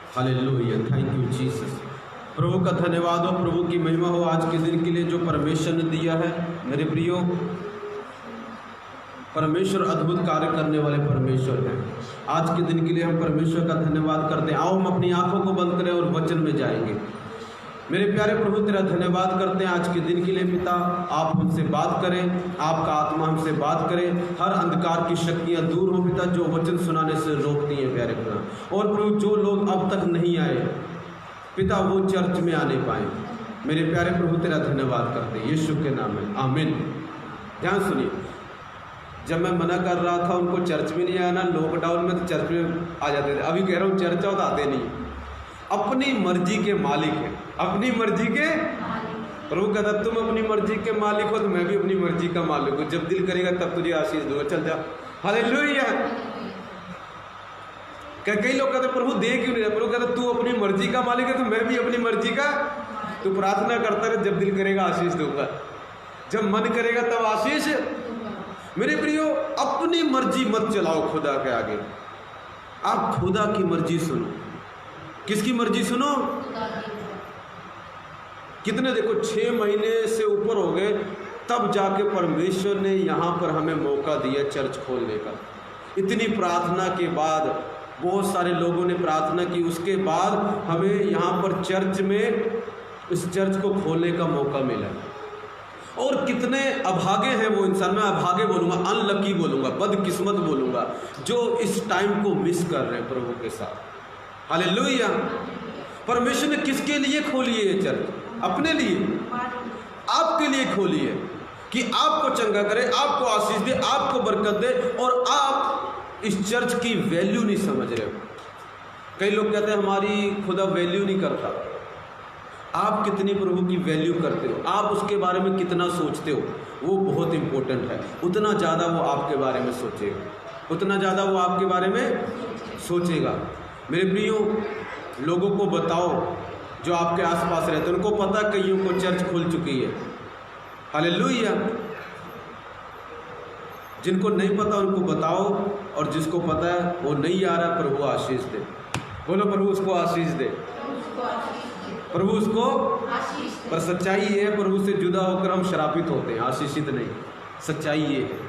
Hallelujah, thank you Jesus. प्रभु का धन्यवाद हो, प्रभु की महिमा हो आज के दिन के लिए जो परमेश्वर ने दिया है। मेरे प्रियो, परमेश्वर अद्भुत कार्य करने वाले परमेश्वर हैं। आज के दिन के लिए हम परमेश्वर का धन्यवाद करते हैं। आओ हम अपनी आंखों को बंद करें और वचन में जाएंगे। मेरे प्यारे प्रभु, तेरा धन्यवाद करते हैं आज के दिन के लिए। पिता, आप हमसे बात करें, आपका आत्मा हमसे बात करे, हर अंधकार की शक्तियां दूर हो पिता, जो वचन सुनाने से रोकती हैं प्यारे पिता। और प्रभु, जो लोग अब तक नहीं आए पिता, वो चर्च में आने पाए। मेरे प्यारे प्रभु, तेरा धन्यवाद करते हैं यीशु के नाम में, आमीन। ध्यान सुनिए, जब मैं मना कर रहा था उनको चर्च में नहीं आना, लॉकडाउन में तो चर्च में आ जाते थे। अभी कह रहा हूँ चर्च तो आते नहीं। अपनी मर्जी के मालिक है, अपनी मर्जी के प्रभु कहता, तुम अपनी मर्जी के मालिक हो तो मैं भी अपनी मर्जी का मालिक हूँ। जब दिल करेगा तब तुझे आशीष दूंगा, चल जा। हालेलुया। कई लोग कहते प्रभु दे क्यों नहीं रहा? प्रभु कहता, तू अपनी मर्जी का मालिक है तो मैं भी अपनी मर्जी का। तू प्रार्थना करता रहे, जब दिल करेगा आशीष दूंगा, जब मन करेगा तब आशीष। मेरे प्रियो, अपनी मर्जी मत चलाओ खुदा के आगे, आप खुदा की मर्जी सुनो। किसकी मर्जी सुनो? कितने देखो 6 महीने से ऊपर हो गए, तब जाके परमेश्वर ने यहाँ पर हमें मौका दिया चर्च खोलने का। इतनी प्रार्थना के बाद, बहुत सारे लोगों ने प्रार्थना की, उसके बाद हमें यहाँ पर चर्च में इस चर्च को खोलने का मौका मिला। और कितने अभागे हैं वो इंसान, मैं अभागे बोलूँगा, अनलकी बोलूँगा, बदकिस्मत बोलूँगा, जो इस टाइम को मिस कर रहे हैं प्रभु के साथ। हालेलुया। परमेश्वर ने किसके लिए खोली है ये चर्च? अपने लिए, आपके लिए खोली है कि आपको चंगा करे, आपको आशीष दे, आपको बरकत दे। और आप इस चर्च की वैल्यू नहीं समझ रहे हो। कई लोग कहते हैं हमारी खुदा वैल्यू नहीं करता। आप कितनी प्रभु की वैल्यू करते हो, आप उसके बारे में कितना सोचते हो, वो बहुत इंपॉर्टेंट है। उतना ज़्यादा वो आपके बारे में सोचेगा, उतना ज़्यादा वो आपके बारे में सोचेगा। मेरे प्रियो, लोगों को बताओ जो आपके आसपास रहते हैं, उनको पता कईयों को चर्च खुल चुकी है। हालेलुया। जिनको नहीं पता उनको बताओ, और जिसको पता है वो नहीं आ रहा, प्रभु आशीष दे। बोलो, प्रभु उसको आशीष दे, प्रभु उसको। पर सच्चाई ये है, प्रभु से जुदा होकर हम श्रापित होते हैं, आशीषित नहीं। सच्चाई ये है।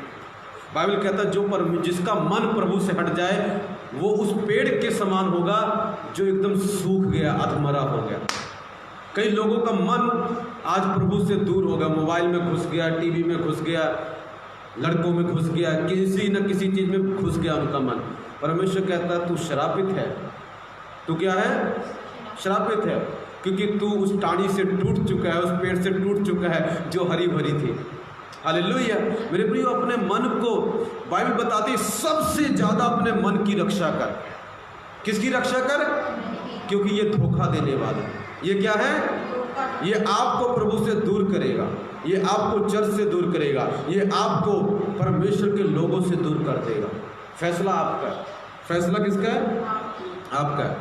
बाइबल कहता है जो जिसका मन प्रभु से हट जाए वो उस पेड़ के समान होगा जो एकदम सूख गया, अधमरा हो गया। कई लोगों का मन आज प्रभु से दूर हो गया, मोबाइल में घुस गया, टीवी में घुस गया, लड़कों में घुस गया, किसी न किसी चीज़ में घुस गया उनका मन। परमेश्वर कहता है तू श्रापित है। तू क्या है? श्रापित है, क्योंकि तू उस टाणी से टूट चुका है, उस पेड़ से टूट चुका है जो हरी भरी थी। हालेलुया। मेरे प्रियो, अपने मन को बाइबल बताती है सबसे ज़्यादा अपने मन की रक्षा कर। किसकी रक्षा कर? क्योंकि ये धोखा देने वाला, ये क्या है? ये आपको प्रभु से दूर करेगा, ये आपको चर्च से दूर करेगा, ये आपको परमेश्वर के लोगों से दूर कर देगा। फैसला आपका है। फैसला किसका है? आपका है।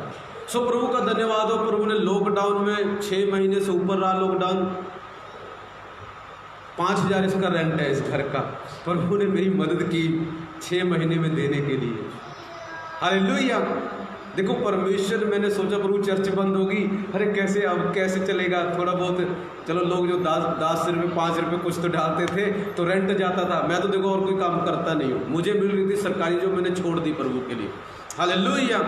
सो प्रभु का धन्यवाद हो, प्रभु ने लॉकडाउन में 6 महीने से ऊपर रहा लॉकडाउन, 5000 इसका रेंट है इस घर का। प्रभु ने मेरी मदद की 6 महीने में देने के लिए। हालेलुया। देखो परमेश्वर, मैंने सोचा प्रभु चर्च बंद होगी, अरे कैसे, अब कैसे चलेगा? थोड़ा बहुत चलो, लोग जो 10 रुपये 5 रुपये कुछ तो डालते थे तो रेंट जाता था। मैं तो देखो और कोई काम करता नहीं हूँ, मुझे मिल रही थी सरकारी, जो मैंने छोड़ दी प्रभु के लिए। हालेलुया।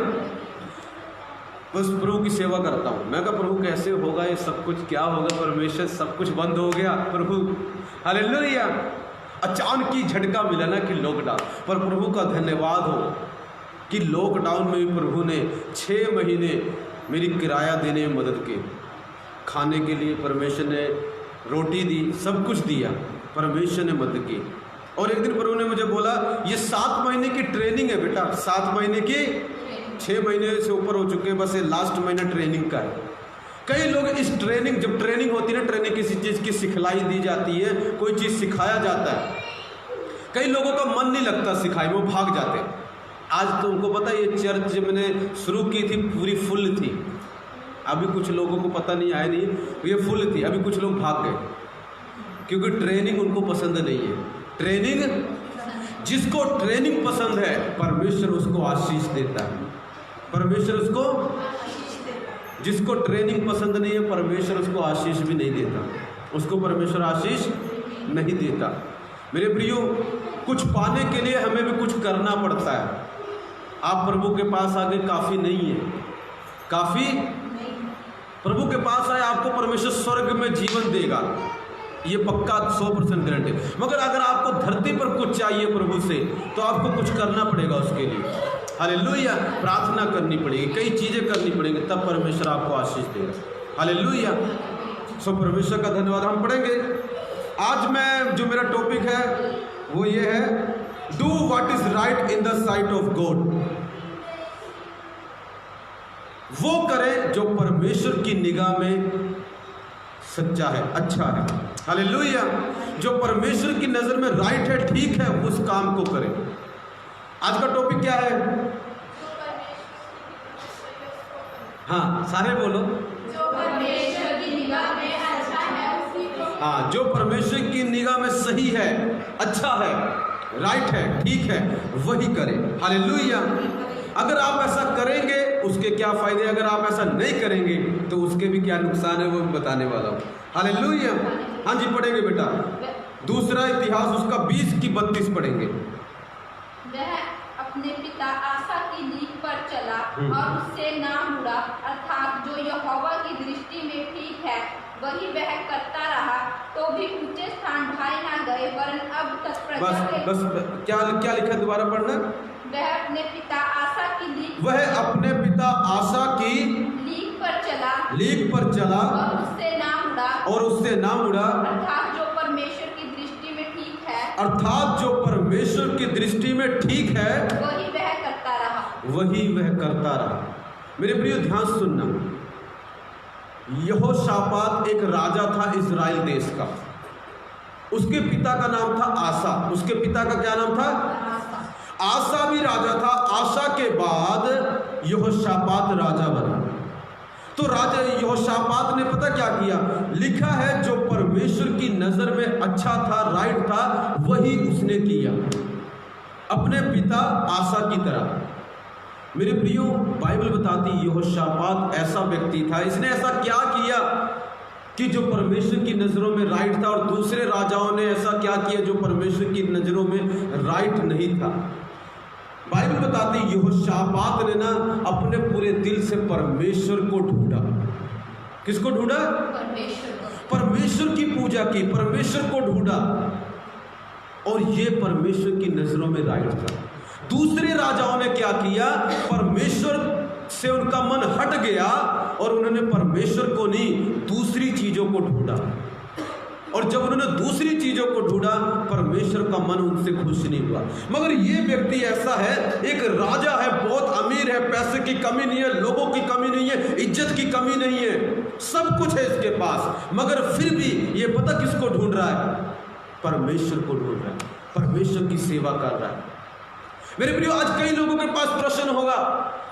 बस प्रभु की सेवा करता हूँ। मैं कहा प्रभु कैसे होगा ये सब कुछ, क्या होगा? परमेश्वर, सब कुछ बंद हो गया प्रभु। हालेलुया। अचानक ही झटका मिला ना कि लॉकडाउन, पर प्रभु का धन्यवाद हो कि लॉकडाउन में भी प्रभु ने 6 महीने मेरी किराया देने में मदद की। खाने के लिए परमेश्वर ने रोटी दी, सब कुछ दिया, परमेश्वर ने मदद की। और एक दिन प्रभु ने मुझे बोला ये 7 महीने की ट्रेनिंग है बेटा, 7 महीने की, 6 महीने से ऊपर हो चुके हैं, बस ये लास्ट महीना ट्रेनिंग का है। कई लोग इस ट्रेनिंग, जब ट्रेनिंग होती है ना, ट्रेनिंग किसी चीज़ की सिखलाई दी जाती है, कोई चीज़ सिखाया जाता है, कई लोगों का मन नहीं लगता सिखाई में, वो भाग जाते हैं। आज तो उनको पता है ये चर्च जब मैंने शुरू की थी पूरी फुल थी, अभी कुछ लोगों को पता नहीं आया नहीं, ये फुल थी, अभी कुछ लोग भाग गए क्योंकि ट्रेनिंग उनको पसंद नहीं है। ट्रेनिंग, जिसको ट्रेनिंग पसंद है परमेश्वर उसको आशीष देता है, परमेश्वर उसको जिसको ट्रेनिंग पसंद नहीं है परमेश्वर उसको आशीष भी नहीं देता, उसको परमेश्वर आशीष नहीं देता। मेरे प्रियो, कुछ पाने के लिए हमें भी कुछ करना पड़ता है। आप प्रभु के पास आगे काफ़ी नहीं है, काफ़ी प्रभु के पास आए आपको परमेश्वर स्वर्ग में जीवन देगा, ये पक्का 100% गारंटी। मगर अगर आपको धरती पर कुछ चाहिए प्रभु से तो आपको कुछ करना पड़ेगा उसके लिए। हालेलुया, प्रार्थना करनी पड़ेगी, कई चीज़ें करनी पड़ेंगी, तब परमेश्वर आपको आशीष देगा। हालेलुया। सो परमेश्वर का धन्यवाद। हम पढ़ेंगे आज मैं जो मेरा टॉपिक है वो ये है, do what is right in the site of God. वो करें जो परमेश्वर की निगाह में सच्चा है, अच्छा है। हालेलुया। जो परमेश्वर की नजर में राइट है, ठीक है, उस काम को करें। आज का टॉपिक क्या है? हाँ, सारे बोलो। जो परमेश्वर की निगाह में अच्छा है उसी को। हाँ, जो परमेश्वर की निगाह में सही है, अच्छा है, राइट है, ठीक है, वही करें। हालेलुया। अगर आप ऐसा करेंगे उसके क्या फायदे, अगर आप ऐसा नहीं करेंगे तो उसके भी क्या नुकसान है, वो भी बताने वाला हूँ। हालेलुया। हाँ जी, पढ़ेंगे बेटा। दूसरा इतिहास उसका 20-32 पढ़ेंगे। वह अपने पिता आसा की लीक पर चला और उससे ना मुड़ा, अर्थात जो यहोवा की दृष्टि में ठीक है वही वह करता रहा, तो भी ऊंचे स्थान ढाए ना गए, वरन अब तक प्रजा बस क्या लिखा, दोबारा पढ़ना। वह अपने पिता आसा की लीक लीक पर चला और उससे ना मुड़ा, अर्थात जो परमेश्वर की दृष्टि में ठीक है, अर्थात जो परमेश्वर की दृष्टि में ठीक है वही वह करता रहा। मेरे प्रियो, ध्यान सुनना। यहोशापात एक राजा था इजराइल देश का। उसके पिता का नाम था आसा। उसके पिता का क्या नाम था? आसा भी राजा था। आसा के बाद यहोशापात राजा बना। तो राजा यहोशापात ने पता क्या किया? लिखा है जो परमेश्वर की नजर में अच्छा था, राइट था, वही उसने किया, अपने पिता आसा की तरह। मेरे प्रियो, बाइबल बताती यहोशापात ऐसा व्यक्ति था, इसने ऐसा क्या किया कि जो परमेश्वर की नज़रों में राइट था, और दूसरे राजाओं ने ऐसा क्या किया जो परमेश्वर की नज़रों में राइट नहीं था। बाइबल बताती यहोशापात ने ना अपने पूरे दिल से परमेश्वर को ढूंढा। किसको ढूंढा? परमेश्वर की पूजा की, परमेश्वर को ढूंढा, और ये परमेश्वर की नज़रों में राइट था। दूसरे राजाओं ने क्या किया? परमेश्वर से उनका मन हट गया और उन्होंने परमेश्वर को नहीं, दूसरी चीजों को ढूंढा। और जब उन्होंने दूसरी चीजों को ढूंढा, परमेश्वर का मन उनसे खुश नहीं हुआ। मगर ये व्यक्ति ऐसा है, एक राजा है, बहुत अमीर है, पैसे की कमी नहीं है, लोगों की कमी नहीं है, इज्जत की कमी नहीं है, सब कुछ है इसके पास, मगर फिर भी ये पता किसको ढूंढ रहा है? परमेश्वर को ढूंढ रहा है, परमेश्वर की सेवा कर रहा है। मेरे प्रियो, आज कई लोगों के पास प्रश्न होगा,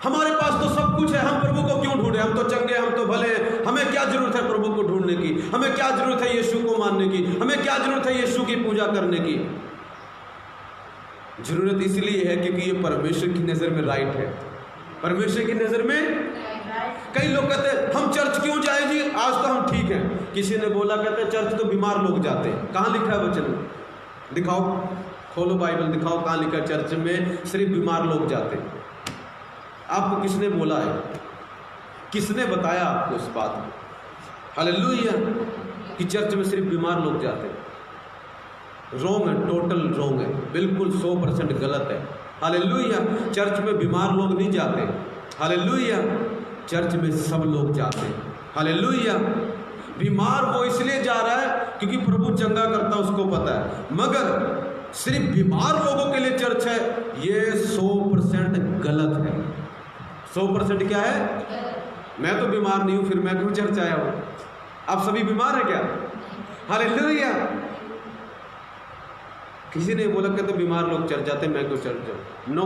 हमारे पास तो सब कुछ है, हम प्रभु को क्यों ढूंढे? हम तो चंगे, हम तो भले हैं, हमें क्या जरूरत है प्रभु को ढूंढने की? हमें क्या जरूरत है यीशु को मानने की? हमें क्या जरूरत है यीशु की पूजा करने की? जरूरत इसलिए है क्योंकि ये परमेश्वर की नजर में राइट है। परमेश्वर की नजर में कई लोग कहते हैं हम चर्च क्यों जाए जी, आज तो हम ठीक हैं। किसी ने बोला, कहते हैं चर्च तो बीमार लोग जाते हैं। कहाँ लिखा है वचन? दिखाओ, खोलो बाइबल, दिखाओ कहाँ लिखा? चर्च में सिर्फ बीमार लोग जाते हैं। आपको किसने बोला है? किसने बताया आपको इस बात में? हालेलुया, कि चर्च में सिर्फ बीमार लोग जाते हैं। रोंग है, टोटल रोंग है, बिल्कुल 100% गलत है। हालेलुया, चर्च में बीमार लोग नहीं जाते। हालेलुया, चर्च में सब लोग जाते हैं। हालेलुया, बीमार वो इसलिए जा रहा है क्योंकि प्रभु चंगा करता है, उसको पता है। मगर सिर्फ बीमार लोगों के लिए चर्च है, ये 100% गलत है। 100% क्या है? मैं तो बीमार नहीं हूं, फिर मैं क्यों चर्च आया हूं? आप सभी बीमार हैं क्या? हालेलुया। किसी ने बोला कि तो बीमार लोग चर्च जाते, मैं क्यों चर्च जाऊं? नो,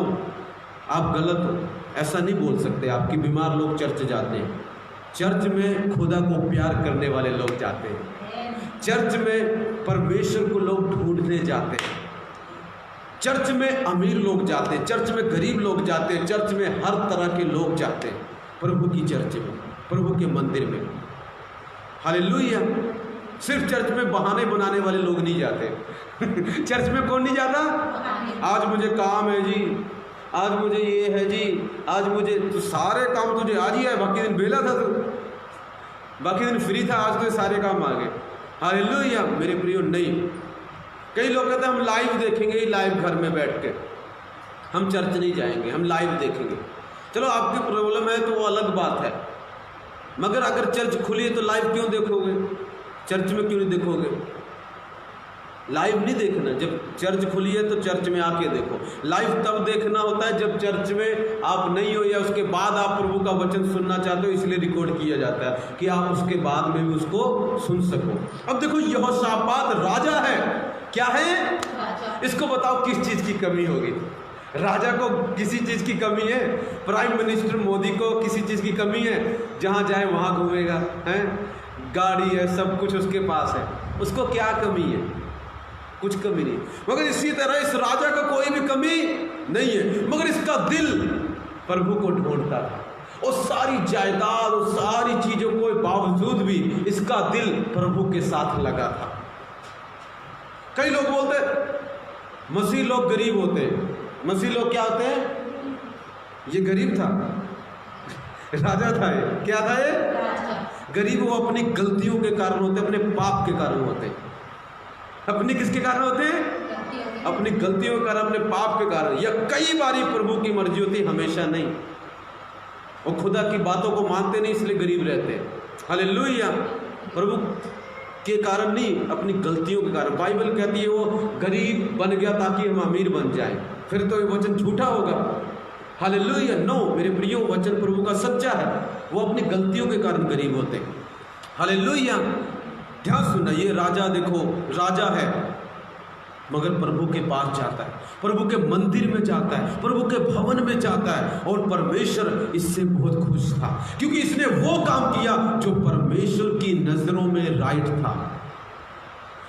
आप गलत हो। ऐसा नहीं बोल सकते आप कि बीमार लोग चर्च जाते हैं। चर्च में खुदा को प्यार करने वाले लोग जाते हैं। चर्च में परमेश्वर को लोग ढूंढने जाते हैं। चर्च में अमीर लोग जाते हैं, चर्च में गरीब लोग जाते हैं, चर्च में हर तरह के लोग जाते हैं प्रभु की चर्च में। प्रभु के मंदिर में। हालेलुया। सिर्फ चर्च में बहाने बनाने वाले लोग नहीं जाते। चर्च में कौन नहीं जाता? आज मुझे काम है जी, आज मुझे ये है जी, आज मुझे, तो सारे काम तुझे आज ही है, बाकी दिन बेला था तू, बाकी दिन फ्री था, आज तो सारे काम आ गए। हालेलुया। मेरे प्रियो, नहीं। कई लोग कहते हैं हम लाइव देखेंगे, लाइव घर में बैठ के, हम चर्च नहीं जाएंगे, हम लाइव देखेंगे। चलो आपकी प्रॉब्लम है तो वो अलग बात है, मगर अगर चर्च खुली है तो लाइव क्यों देखोगे? चर्च में क्यों नहीं देखोगे? लाइव नहीं देखना। जब चर्च खुली है तो चर्च में आके देखो। लाइव तब देखना होता है जब चर्च में आप नहीं हो, या उसके बाद आप प्रभु का वचन सुनना चाहते हो, इसलिए रिकॉर्ड किया जाता है कि आप उसके बाद में भी उसको सुन सको। अब देखो, यहोशापात राजा है। क्या है? राजा। इसको बताओ किस चीज की कमी होगी? राजा को किसी चीज की कमी है? प्राइम मिनिस्टर मोदी को किसी चीज की कमी है? जहां जाए वहां घूमेगा, है, गाड़ी है, सब कुछ उसके पास है, उसको क्या कमी है? कुछ कमी नहीं। मगर इसी तरह इस राजा का कोई भी कमी नहीं है, मगर इसका दिल प्रभु को ढूंढता था। और सारी जायदाद और सारी चीजों के बावजूद भी इसका दिल प्रभु के साथ लगा था। कई लोग बोलते मसीह लोग गरीब होते हैं। मसीह लोग क्या होते हैं? ये गरीब था, राजा था। ये क्या था? ये राजा। गरीब वो अपनी गलतियों के कारण होते, अपने पाप के कारण होते। अपनी किसके कारण होते हैं? अपनी गलतियों के कारण, अपने पाप के कारण। या कई बारी प्रभु की मर्जी होती, हमेशा नहीं। वो खुदा की बातों को मानते नहीं, इसलिए गरीब रहते हैं। हालेलुया। प्रभु के कारण नहीं, अपनी गलतियों के कारण। बाइबल कहती है वो गरीब बन गया ताकि हम अमीर बन जाएं। फिर तो ये वचन झूठा होगा। हालेलुया। नो मेरे प्रियो, वचन प्रभु का सच्चा है। वो अपनी गलतियों के कारण गरीब होते हैं। हालेलुया। ध्यान सुनना, ये राजा देखो, राजा है मगर प्रभु के पास जाता है, प्रभु के मंदिर में जाता है, प्रभु के भवन में जाता है। और परमेश्वर इससे बहुत खुश था, क्योंकि इसने वो काम किया जो परमेश्वर की नजरों में राइट था।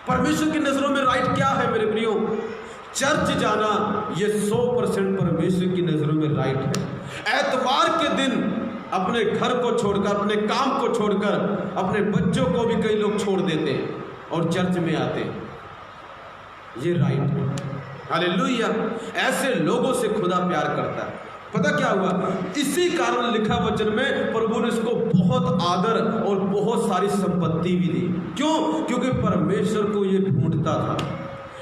परमेश्वर की नजरों में राइट क्या है मेरे प्रियो? चर्च जाना, ये 100% परमेश्वर की नजरों में राइट है। एतवार के दिन अपने घर को छोड़कर, अपने काम को छोड़कर, अपने बच्चों को भी कई लोग छोड़ देते हैं और चर्च में आते हैं। ये राइट है। हालेलुया। ऐसे लोगों से खुदा प्यार करता है। पता क्या हुआ? इसी कारण लिखा वचन में प्रभु ने इसको बहुत आदर और बहुत सारी संपत्ति भी दी। क्यों? क्योंकि परमेश्वर को ये ढूंढता था।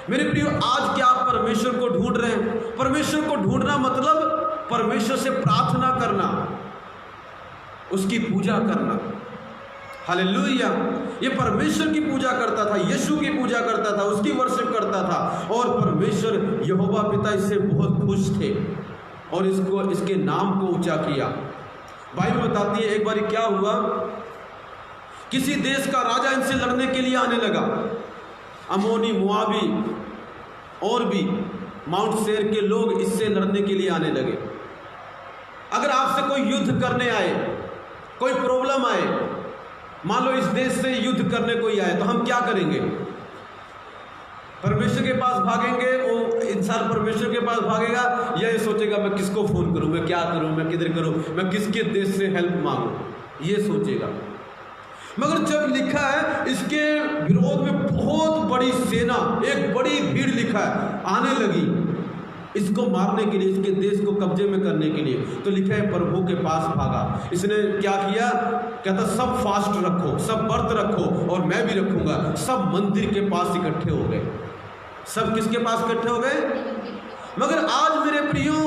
मेरे प्रियो, आज क्या आप परमेश्वर को ढूंढ रहे हैं? परमेश्वर को ढूंढना मतलब परमेश्वर से प्रार्थना करना, उसकी पूजा करना। हालेलुया। ये परमेश्वर की पूजा करता था, यीशु की पूजा करता था, उसकी वर्शिप करता था। और परमेश्वर यहोवा पिता इससे बहुत खुश थे और इसके नाम को ऊंचा किया। बाइबल बताती है एक बार क्या हुआ, किसी देश का राजा इनसे लड़ने के लिए आने लगा। अमोनी, मुआबी और भी माउंट सेर के लोग इससे लड़ने के लिए आने लगे। अगर आपसे कोई युद्ध करने आए, कोई प्रॉब्लम आए, मान लो इस देश से युद्ध करने कोई आए, तो हम क्या करेंगे? परमेश्वर के पास भागेंगे? वो इंसान परमेश्वर के पास भागेगा या ये सोचेगा मैं किसको फोन करूं, मैं क्या करूं, मैं किधर करूं, मैं किसके देश से हेल्प मांगूं, ये सोचेगा। मगर जब लिखा है इसके विरोध में बहुत बड़ी सेना, एक बड़ी भीड़ लिखा है आने लगी इसको मारने के लिए, इसके देश को कब्जे में करने के लिए, तो लिखा है प्रभु के पास भागा। इसने क्या किया? कहता सब फास्ट रखो, सब व्रत रखो और मैं भी रखूंगा। सब मंदिर के पास इकट्ठे हो गए। सब किसके पास इकट्ठे हो गए? मगर आज मेरे प्रियो,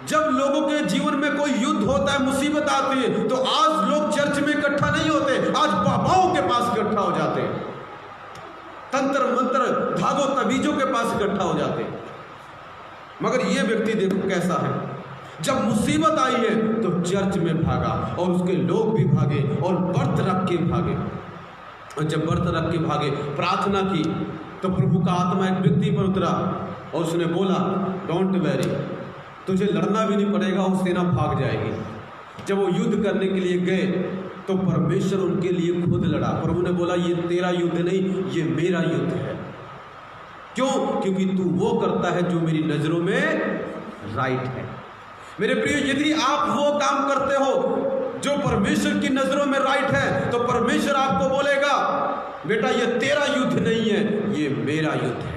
जब लोगों के जीवन में कोई युद्ध होता है, मुसीबत आती है, तो आज लोग चर्च में इकट्ठा नहीं होते, आज बाबाओं के पास इकट्ठा हो जाते हैं, तंत्र मंत्र भागो तबीजों के पास इकट्ठा हो जाते हैं। मगर ये व्यक्ति देखो कैसा है, जब मुसीबत आई है तो चर्च में भागा और उसके लोग भी भागे और व्रत रख के भागे। और जब व्रत रख के भागे, प्रार्थना की, तो प्रभु का आत्मा एक व्यक्ति पर उतरा और उसने बोला डोंट वैरी, तुझे लड़ना भी नहीं पड़ेगा, वो सेना भाग जाएगी। जब वो युद्ध करने के लिए गए तो परमेश्वर उनके लिए खुद लड़ा। प्रभु ने बोला ये तेरा युद्ध नहीं, ये मेरा युद्ध है। क्यों? क्योंकि तू वो करता है जो मेरी नजरों में राइट है। मेरे प्रिय, यदि आप वो काम करते हो परमेश्वर की नजरों में राइट है तो परमेश्वर आपको बोलेगा, बेटा ये तेरा युद्ध नहीं है, ये मेरा युद्ध है।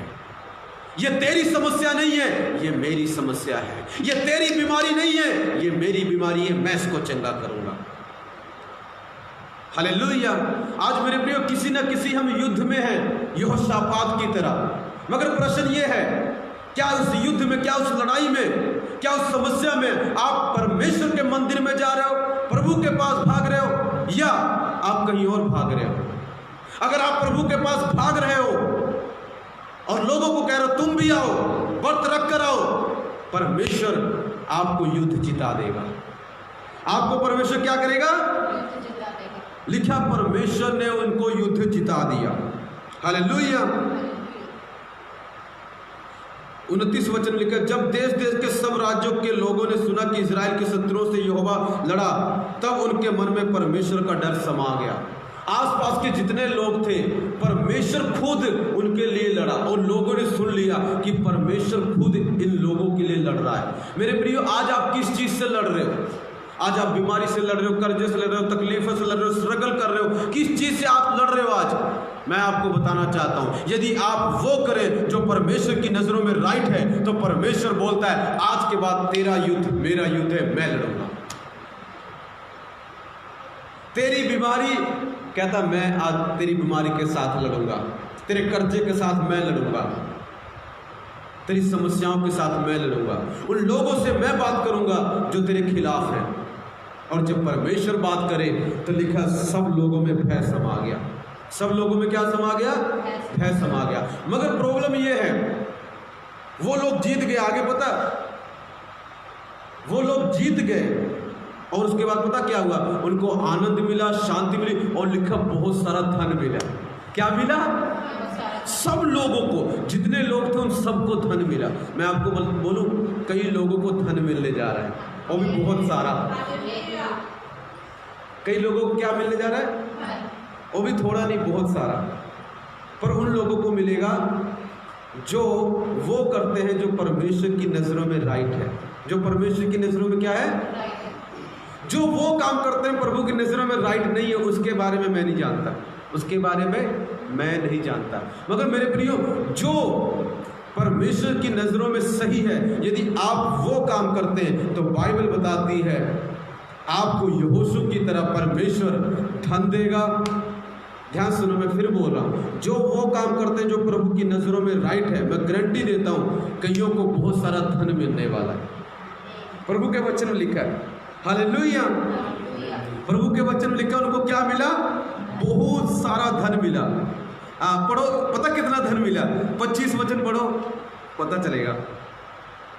ये तेरी समस्या नहीं है, ये मेरी समस्या है। ये तेरी बीमारी नहीं है, ये मेरी बीमारी है, मैं इसको चंगा करूंगा। हालेलुया। आज मेरे प्रियो, किसी ना किसी हम युद्ध में हैं, यहोशापात की तरह। मगर प्रश्न ये है, क्या उस युद्ध में, क्या उस लड़ाई में, क्या उस समस्या में आप परमेश्वर के मंदिर में जा रहे हो, प्रभु के पास भाग रहे हो, या आप कहीं और भाग रहे हो? अगर आप प्रभु के पास भाग रहे हो और लोगों को कह रहे हो तुम भी आओ, व्रत रख कर आओ, परमेश्वर आपको युद्ध जिता देगा। आपको परमेश्वर क्या करेगा? लिखा, परमेश्वर ने उनको युद्ध जिता दिया। हालेलुया। 29 वचन लिखा, जब देश देश के सब राज्यों के लोगों ने सुना कि इजराइल के शत्रुओं से यहोवा लड़ा, तब उनके मन में परमेश्वर का डर समा गया। आसपास के जितने लोग थे, परमेश्वर खुद उनके लिए लड़ा और लोगों ने सुन लिया कि परमेश्वर खुद इन लोगों के लिए लड़ रहा है। मेरे प्रियो, आज आप किस चीज से लड़ रहे हो? आज आप बीमारी से लड़ रहे हो, कर्जे से लड़ रहे हो, तकलीफों से लड़ रहे हो, स्ट्रगल कर रहे हो, किस चीज से आप लड़ रहे हो? आज मैं आपको बताना चाहता हूं, यदि आप वो करें जो परमेश्वर की नजरों में राइट है, तो परमेश्वर बोलता है आज के बाद तेरा युद्ध मेरा युद्ध है, मैं लड़ूंगा। तेरी बीमारी, कहता मैं आज तेरी बीमारी के साथ लड़ूंगा, तेरे कर्जे के साथ मैं लड़ूंगा, तेरी समस्याओं के साथ मैं लड़ूंगा, उन लोगों से मैं बात करूंगा जो तेरे खिलाफ हैं। और जब परमेश्वर बात करे तो लिखा, सब लोगों में भय समा गया। सब लोगों में क्या समा गया? भय समा गया। मगर प्रॉब्लम यह है, वो लोग जीत गए। आगे पता, वो लोग जीत गए और उसके बाद पता क्या हुआ? उनको आनंद मिला, शांति मिली, और लिखा बहुत सारा धन मिला। क्या मिला? सब लोगों को, जितने लोग थे उन सबको धन मिला। मैं आपको बोलूं, कई लोगों को धन मिलने जा रहा है, और भी बहुत सारा। कई लोगों को क्या मिलने जा रहा है? वो भी थोड़ा नहीं, बहुत सारा। पर उन लोगों को मिलेगा जो वो करते हैं जो परमेश्वर की नजरों में राइट है। जो परमेश्वर की नजरों में क्या है? जो वो काम करते हैं प्रभु की नजरों में राइट नहीं है, उसके बारे में मैं नहीं जानता, उसके बारे में मैं नहीं जानता। मगर मेरे प्रियो, जो परमेश्वर की नजरों में सही है, यदि आप वो काम करते हैं तो बाइबल बताती है आपको यहोशू की तरह परमेश्वर धन देगा। ध्यान सुनो, मैं फिर बोल रहा हूं, जो वो काम करते हैं जो प्रभु की नजरों में राइट है, मैं गारंटी देता हूं कईयों को बहुत सारा धन मिलने वाला है। प्रभु के वचन में लिखा है। हालेलुया। प्रभु के वचन में लिखा, उनको क्या मिला? बहुत सारा धन मिला। पढ़ो, पता कितना धन मिला? 25 वचन पढ़ो, पता चलेगा।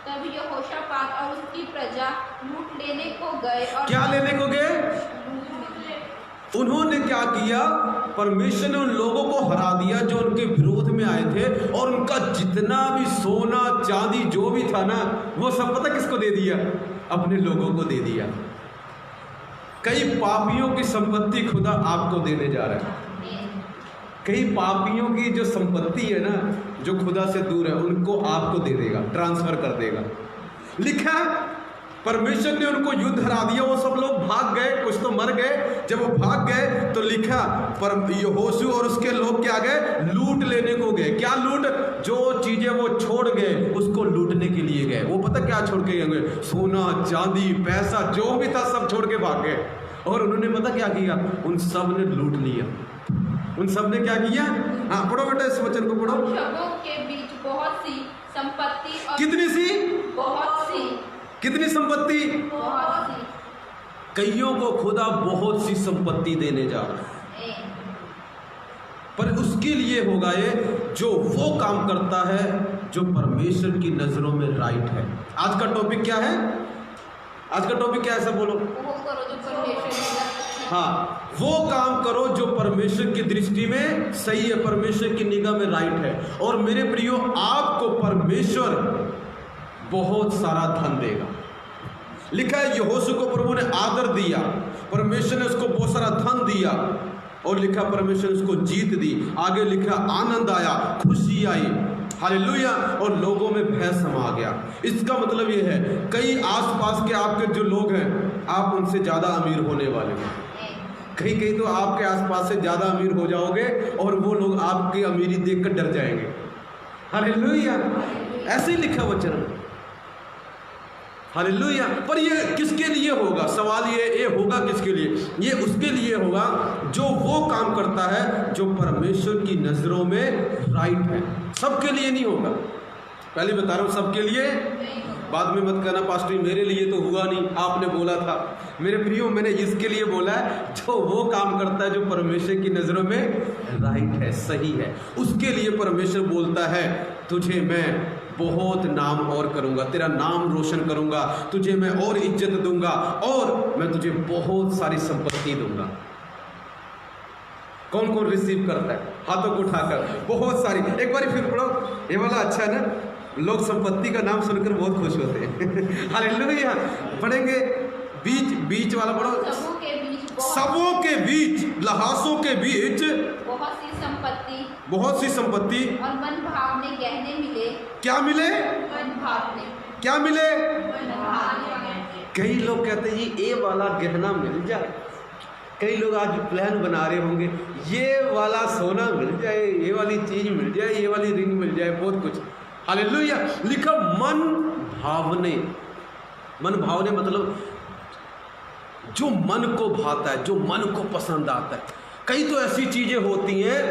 तब यहोशापात और उसकी प्रजा लूट लेने को गए। और क्या लेने को गए? उन्होंने क्या किया? परमेश्वर ने उन लोगों को हरा दिया जो उनके विरोध में आए थे, और उनका जितना भी सोना चांदी जो भी था ना, वो सब पता किसको दे दिया? अपने लोगों को दे दिया। कई पापियों की संपत्ति खुदा आपको देने जा रहा है। कई पापियों की जो संपत्ति है ना, जो खुदा से दूर है, उनको आपको दे देगा, ट्रांसफर कर देगा। लिखा है परमेश्वर ने उनको युद्ध हरा दिया, वो सब लोग भाग गए, कुछ तो मर गए। जब वो भाग गए तो लिखा पर यहोशू और उसके लोग क्या गए? लूट लेने को गए। क्या लूट? जो चीजें वो छोड़ गए उसको लूटने के लिए गए। वो पता क्या छोड़ के गए? सोना चांदी पैसा जो भी था सब छोड़ के भाग गए। और उन्होंने पता क्या किया? उन सब ने लूट लिया। उन सब ने क्या किया? हाँ पढ़ो बेटा, इस वचन को पढ़ो। शबों के बीच बहुत सी संपत्ति और कितनी सी? बहुत सी। कितनी संपत्ति? बहुत सी। कईयों को खुदा बहुत सी संपत्ति देने जा रहा है, पर उसके लिए होगा ये जो वो काम करता है जो परमेश्वर की नजरों में राइट है। आज का टॉपिक क्या है? आज का टॉपिक क्या है? सब बोलो। वो करो जो परमेश्वर। हाँ, वो काम करो जो परमेश्वर की दृष्टि में सही है, परमेश्वर की निगाह में राइट है। और मेरे प्रियो, आपको परमेश्वर बहुत सारा धन देगा। लिखा है यहोशू को प्रभु ने आदर दिया, परमेश्वर ने उसको बहुत सारा धन दिया, और लिखा परमेश्वर ने उसको जीत दी। आगे लिखा आनंद आया, खुशी आई, हालेलुया, और लोगों में भय समा गया। इसका मतलब यह है कई आसपास के आपके जो लोग हैं, आप उनसे ज्यादा अमीर होने वाले हैं। कहीं कहीं तो आपके आसपास से ज़्यादा अमीर हो जाओगे और वो लोग आपकी अमीरी देखकर डर जाएंगे। हालेलुया, ऐसे ही लिखा वचन में। हालेलुया। पर ये किसके लिए होगा? सवाल ये होगा किसके लिए? ये उसके लिए होगा जो वो काम करता है जो परमेश्वर की नज़रों में राइट है। सबके लिए नहीं होगा, पहले बता रहा हूँ, सबके लिए। बाद में मत कहना पास्टर मेरे लिए तो हुआ नहीं, आपने बोला था। मेरे प्रियो, मैंने इसके लिए बोला है जो वो काम करता है जो परमेश्वर की नज़रों में राइट है, सही है, उसके लिए परमेश्वर बोलता है तुझे मैं बहुत नाम और करूंगा, तेरा नाम रोशन करूंगा, तुझे मैं और इज्जत दूंगा और मैं तुझे बहुत सारी संपत्ति दूंगा। कौन कौन रिसीव करता है? हाथों को उठाकर। बहुत सारी। एक बार फिर पढ़ो, ये वाला अच्छा है ना, लोग संपत्ति का नाम सुनकर बहुत खुश होते हैं। हालेलुया। पढ़ेंगे, बीच वाला पढ़ो। सबों के बीच, लहासों के बीच बहुत सी संपत्ति और मन भावने गहने मिले। क्या मिले? मन भावने। क्या मिले? मन भावने। कई लोग कहते हैं जी ये वाला गहना मिल जाए। कई लोग आज प्लान बना रहे होंगे, ये वाला सोना मिल जाए, ये वाली चीज मिल जाए, ये वाली रिंग मिल जाए, बहुत कुछ। हालेलुया। लिखा मन भावने। मन भावने मतलब जो मन को भाता है, जो मन को पसंद आता है। कई तो ऐसी चीजें होती हैं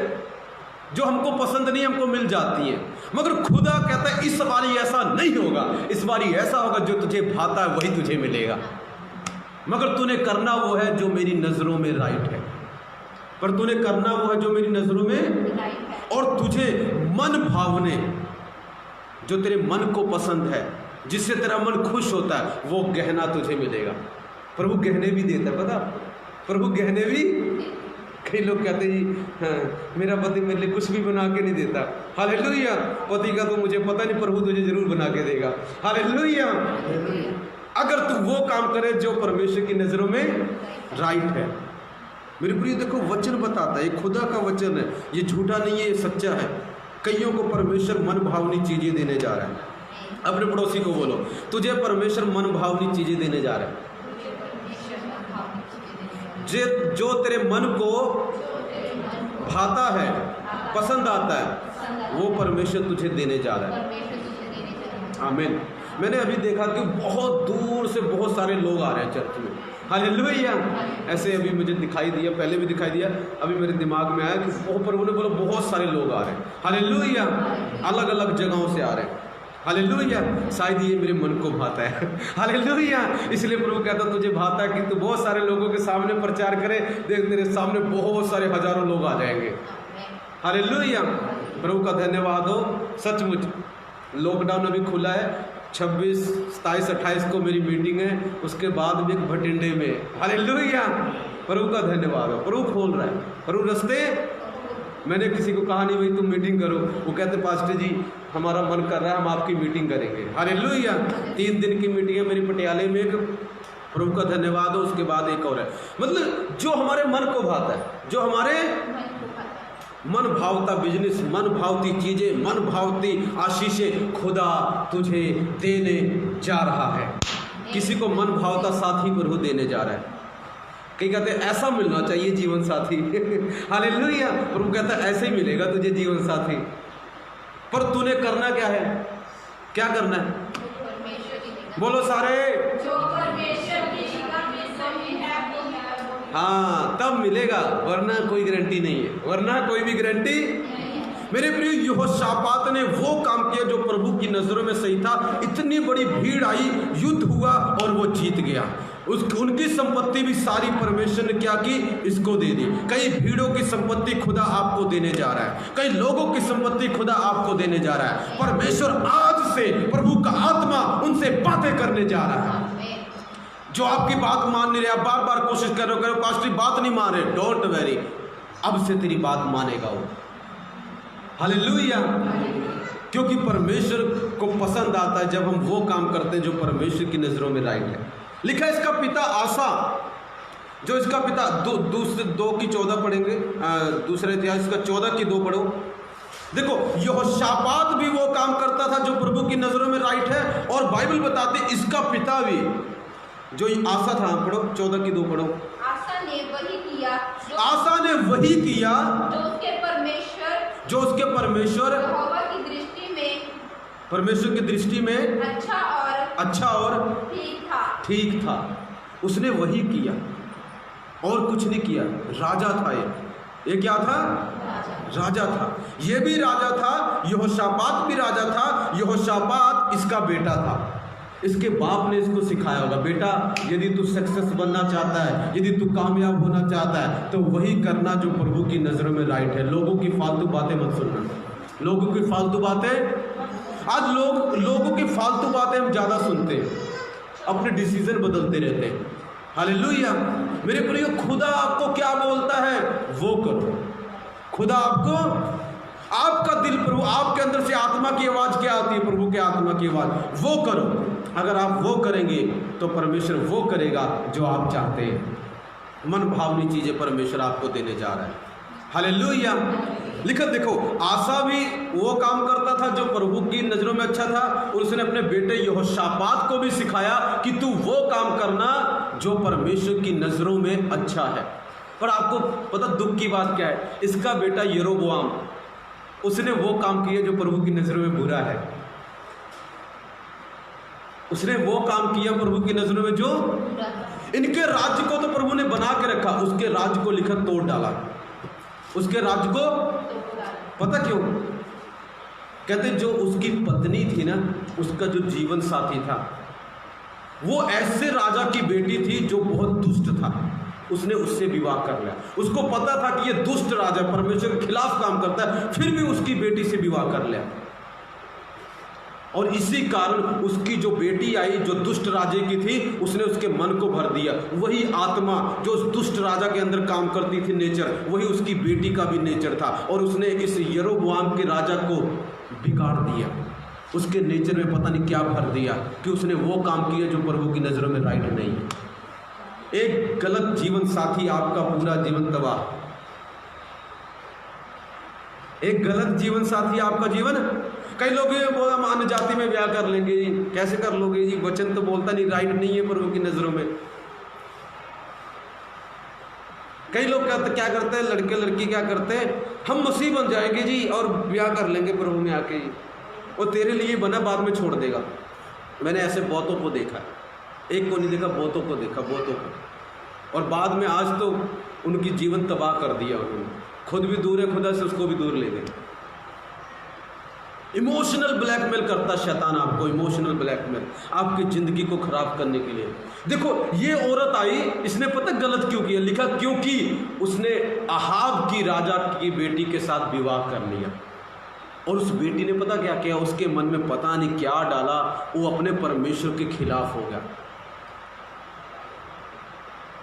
जो हमको पसंद नहीं, हमको मिल जाती हैं, मगर खुदा कहता है इस बारी ऐसा नहीं होगा, इस बारी ऐसा होगा जो तुझे भाता है वही तुझे मिलेगा, मगर तूने करना वो है जो मेरी नजरों में राइट है। पर तूने करना वो है जो मेरी नजरों में, और तुझे मन भावने, जो तेरे मन को पसंद है, जिससे तेरा मन खुश होता है, वो गहना तुझे मिलेगा। प्रभु गहने भी देता है, पता? प्रभु गहने भी। कई लोग कहते हैं जी हाँ, मेरा पति मेरे लिए कुछ भी बना के नहीं देता। हालेलुया। पति का तो मुझे पता नहीं, प्रभु तुझे जरूर बना के देगा। हालेलुया। अगर तू वो काम करे जो परमेश्वर की नजरों में राइट है। मेरे प्रिय देखो, वचन बताता है, खुदा का वचन है, ये झूठा नहीं है, ये सच्चा है। कईयों को परमेश्वर मन भावनी चीजें देने जा रहा है। अपने पड़ोसी को बोलो, तुझे परमेश्वर मन भावनी चीजें देने जा रहा है। जो तेरे मन को भाता है, पसंद आता है, वो परमेश्वर तुझे देने जा रहा है। आमीन। मैंने अभी देखा कि बहुत दूर से बहुत सारे लोग आ रहे हैं चर्च में। हालेलुया। ऐसे अभी मुझे दिखाई दिया, पहले भी दिखाई दिया, अभी मेरे दिमाग में आया कि प्रभु ने बोला बहुत सारे लोग आ रहे हैं। हालेलुया। अलग अलग जगहों से आ रहे हैं। हालेलुया। शायद ये मेरे मन को भाता है। हालेलुया। इसलिए प्रभु कहता तुझे भाता है कि तू बहुत सारे लोगों के सामने प्रचार करे, देख तेरे सामने बहुत सारे हजारों लोग आ जाएंगे। हालेलुया। प्रभु का धन्यवाद हो। सचमुच लॉकडाउन अभी खुला है, 26, 27, 28 को मेरी मीटिंग है, उसके बाद भी भटिंडे में। हालेलुया। प्रभु का धन्यवाद हो। प्रभु खोल रहा है। प्रभु रास्ते, मैंने किसी को कहा नहीं भाई तुम मीटिंग करो, वो कहते पास्टर जी हमारा मन कर रहा है, हम आपकी मीटिंग करेंगे। हालेलुया। 3 दिन की मीटिंग है मेरी पटियाले में, एक प्रभु का धन्यवाद हो, उसके बाद एक और है। मतलब जो हमारे मन को भाता है, जो हमारे मन भावता बिजनेस, मन भावती चीजें, मन भावती आशीषें खुदा तुझे देने जा रहा है। किसी को मन भावता साथी प्रभु देने जा रहा है। कई कहते हैं ऐसा मिलना चाहिए जीवन साथी। हालेलुया। प्रभु कहता है ऐसे ही मिलेगा तुझे जीवन साथी, पर तूने करना क्या है? क्या करना है? बोलो सारे, जो परमेश्वर की निगाह में सही है वो है। हाँ, तब मिलेगा, वरना कोई गारंटी नहीं है, वरना कोई भी गारंटी। मेरे प्रिय, यहोशापात ने वो काम किया जो प्रभु की नजरों में सही था। इतनी बड़ी भीड़ आई, युद्ध हुआ और वो जीत गया। उनकी संपत्ति भी सारी परमेश्वर ने क्या की? इसको दे दी। कई भीड़ों की संपत्ति खुदा आपको देने जा रहा है, कई लोगों की संपत्ति खुदा आपको देने जा रहा है। परमेश्वर आज से, प्रभु का आत्मा उनसे बातें करने जा रहा है। जो आपकी बात मान नहीं रहे, आप बार बार कोशिश कर रहे हो पास्टर बात नहीं मान रहे, डोंट वेरी, अब से तेरी बात मानेगा वो। हालेलुया। क्योंकि परमेश्वर को पसंद आता है जब हम वो काम करते हैं जो परमेश्वर की नजरों में राइट है। लिखा है इसका पिता आसा, जो इसका पिता दूसरे 2 की 14 पढ़ेंगे, दूसरे इतिहास का 14 की 2 पढ़ो। देखो, यहोशापात भी वो काम करता था जो प्रभु की नजरों में राइट है, और बाइबल बताते इसका पिता भी जो आसा था। पढ़ो 14 की 2 पढ़ो। आसा ने वही किया किया आसा ने वही किया जो उसके परमेश्वर यहोवा की दृष्टि में परमेश्वर की दृष्टि में अच्छा और ठीक था। उसने वही किया और कुछ नहीं किया। राजा था ये क्या था? राजा था। ये भी राजा था, यहोशापात भी राजा था। यहोशापात इसका बेटा था। इसके बाप ने इसको सिखाया होगा, बेटा यदि तू सक्सेस बनना चाहता है, यदि तू कामयाब होना चाहता है, तो वही करना जो प्रभु की नज़रों में राइट है। लोगों की फालतू बातें मत सुनना। लोगों की फालतू बातें, आज लोगों की फालतू बातें हम ज़्यादा सुनते हैं, अपने डिसीजन बदलते रहते हैं। हालेलुया मेरे प्रियो, खुदा आपको क्या बोलता है वो करो। खुदा आपको, आपका दिल प्रभु, आपके अंदर से आत्मा की आवाज़ क्या आती है? प्रभु की आत्मा की आवाज़, वो करो। अगर आप वो करेंगे तो परमेश्वर वो करेगा जो आप चाहते हैं। मन भावनी चीज़ें परमेश्वर आपको देने जा रहा है। हालेलुया। लिखा देखो, आसा भी वो काम करता था जो प्रभु की नज़रों में अच्छा था, और उसने अपने बेटे यहोशापात को भी सिखाया कि तू वो काम करना जो परमेश्वर की नज़रों में अच्छा है। पर आपको पता दुख की बात क्या है? इसका बेटा यरोबोआम, उसने वो काम किया जो प्रभु की नज़रों में बुरा है। उसने वो काम किया प्रभु की नज़रों में जो इनके राज्य को तो प्रभु ने बना के रखा, उसके राज्य को लिखा तोड़ डाला। उसके राज्य को पता क्यों? कहते जो उसकी पत्नी थी ना, उसका जो जीवन साथी था, वो ऐसे राजा की बेटी थी जो बहुत दुष्ट था। उसने उससे विवाह कर लिया। उसको पता था कि ये दुष्ट राजा परमेश्वर के खिलाफ काम करता है, फिर भी उसकी बेटी से विवाह कर लिया। और इसी कारण उसकी जो बेटी आई जो दुष्ट राजे की थी, उसने उसके मन को भर दिया। वही आत्मा जो उस दुष्ट राजा के अंदर काम करती थी, नेचर, वही उसकी बेटी का भी नेचर था। और उसने इस यरोबोआम के राजा को बिगाड़ दिया। उसके नेचर में पता नहीं क्या भर दिया कि उसने वो काम किया जो प्रभु की नज़रों में राइट नहीं है। एक गलत जीवन साथी आपका पूरा जीवन तबाह। एक गलत जीवन साथी आपका जीवन। कई लोग ये बोला हम अन्य जाति में ब्याह कर लेंगे जी। कैसे कर लोगे जी? वचन तो बोलता नहीं, राइट नहीं है प्रभु की नज़रों में। कई लोग क्या करते हैं, लड़के लड़की क्या करते हैं, हम मसीह बन जाएंगे जी और ब्याह कर लेंगे प्रभु में आके जी, वो तेरे लिए बना, बाद में छोड़ देगा। मैंने ऐसे बहुतों को देखा है, एक को नहीं देखा, बहुतों को देखा, बहुतों को। और बाद में आज तो उनकी जीवन तबाह कर दिया उन्होंने। खुद भी दूर है खुदा से, उसको भी दूर ले गए। इमोशनल ब्लैकमेल करता शैतान आपको, इमोशनल ब्लैकमेल आपकी ज़िंदगी को ख़राब करने के लिए। देखो ये औरत आई, इसने पता गलत क्यों किया? लिखा क्योंकि उसने अहाब की राजा की बेटी के साथ विवाह कर लिया। और उस बेटी ने पता क्या किया? उसके मन में पता नहीं क्या डाला, वो अपने परमेश्वर के खिलाफ हो गया।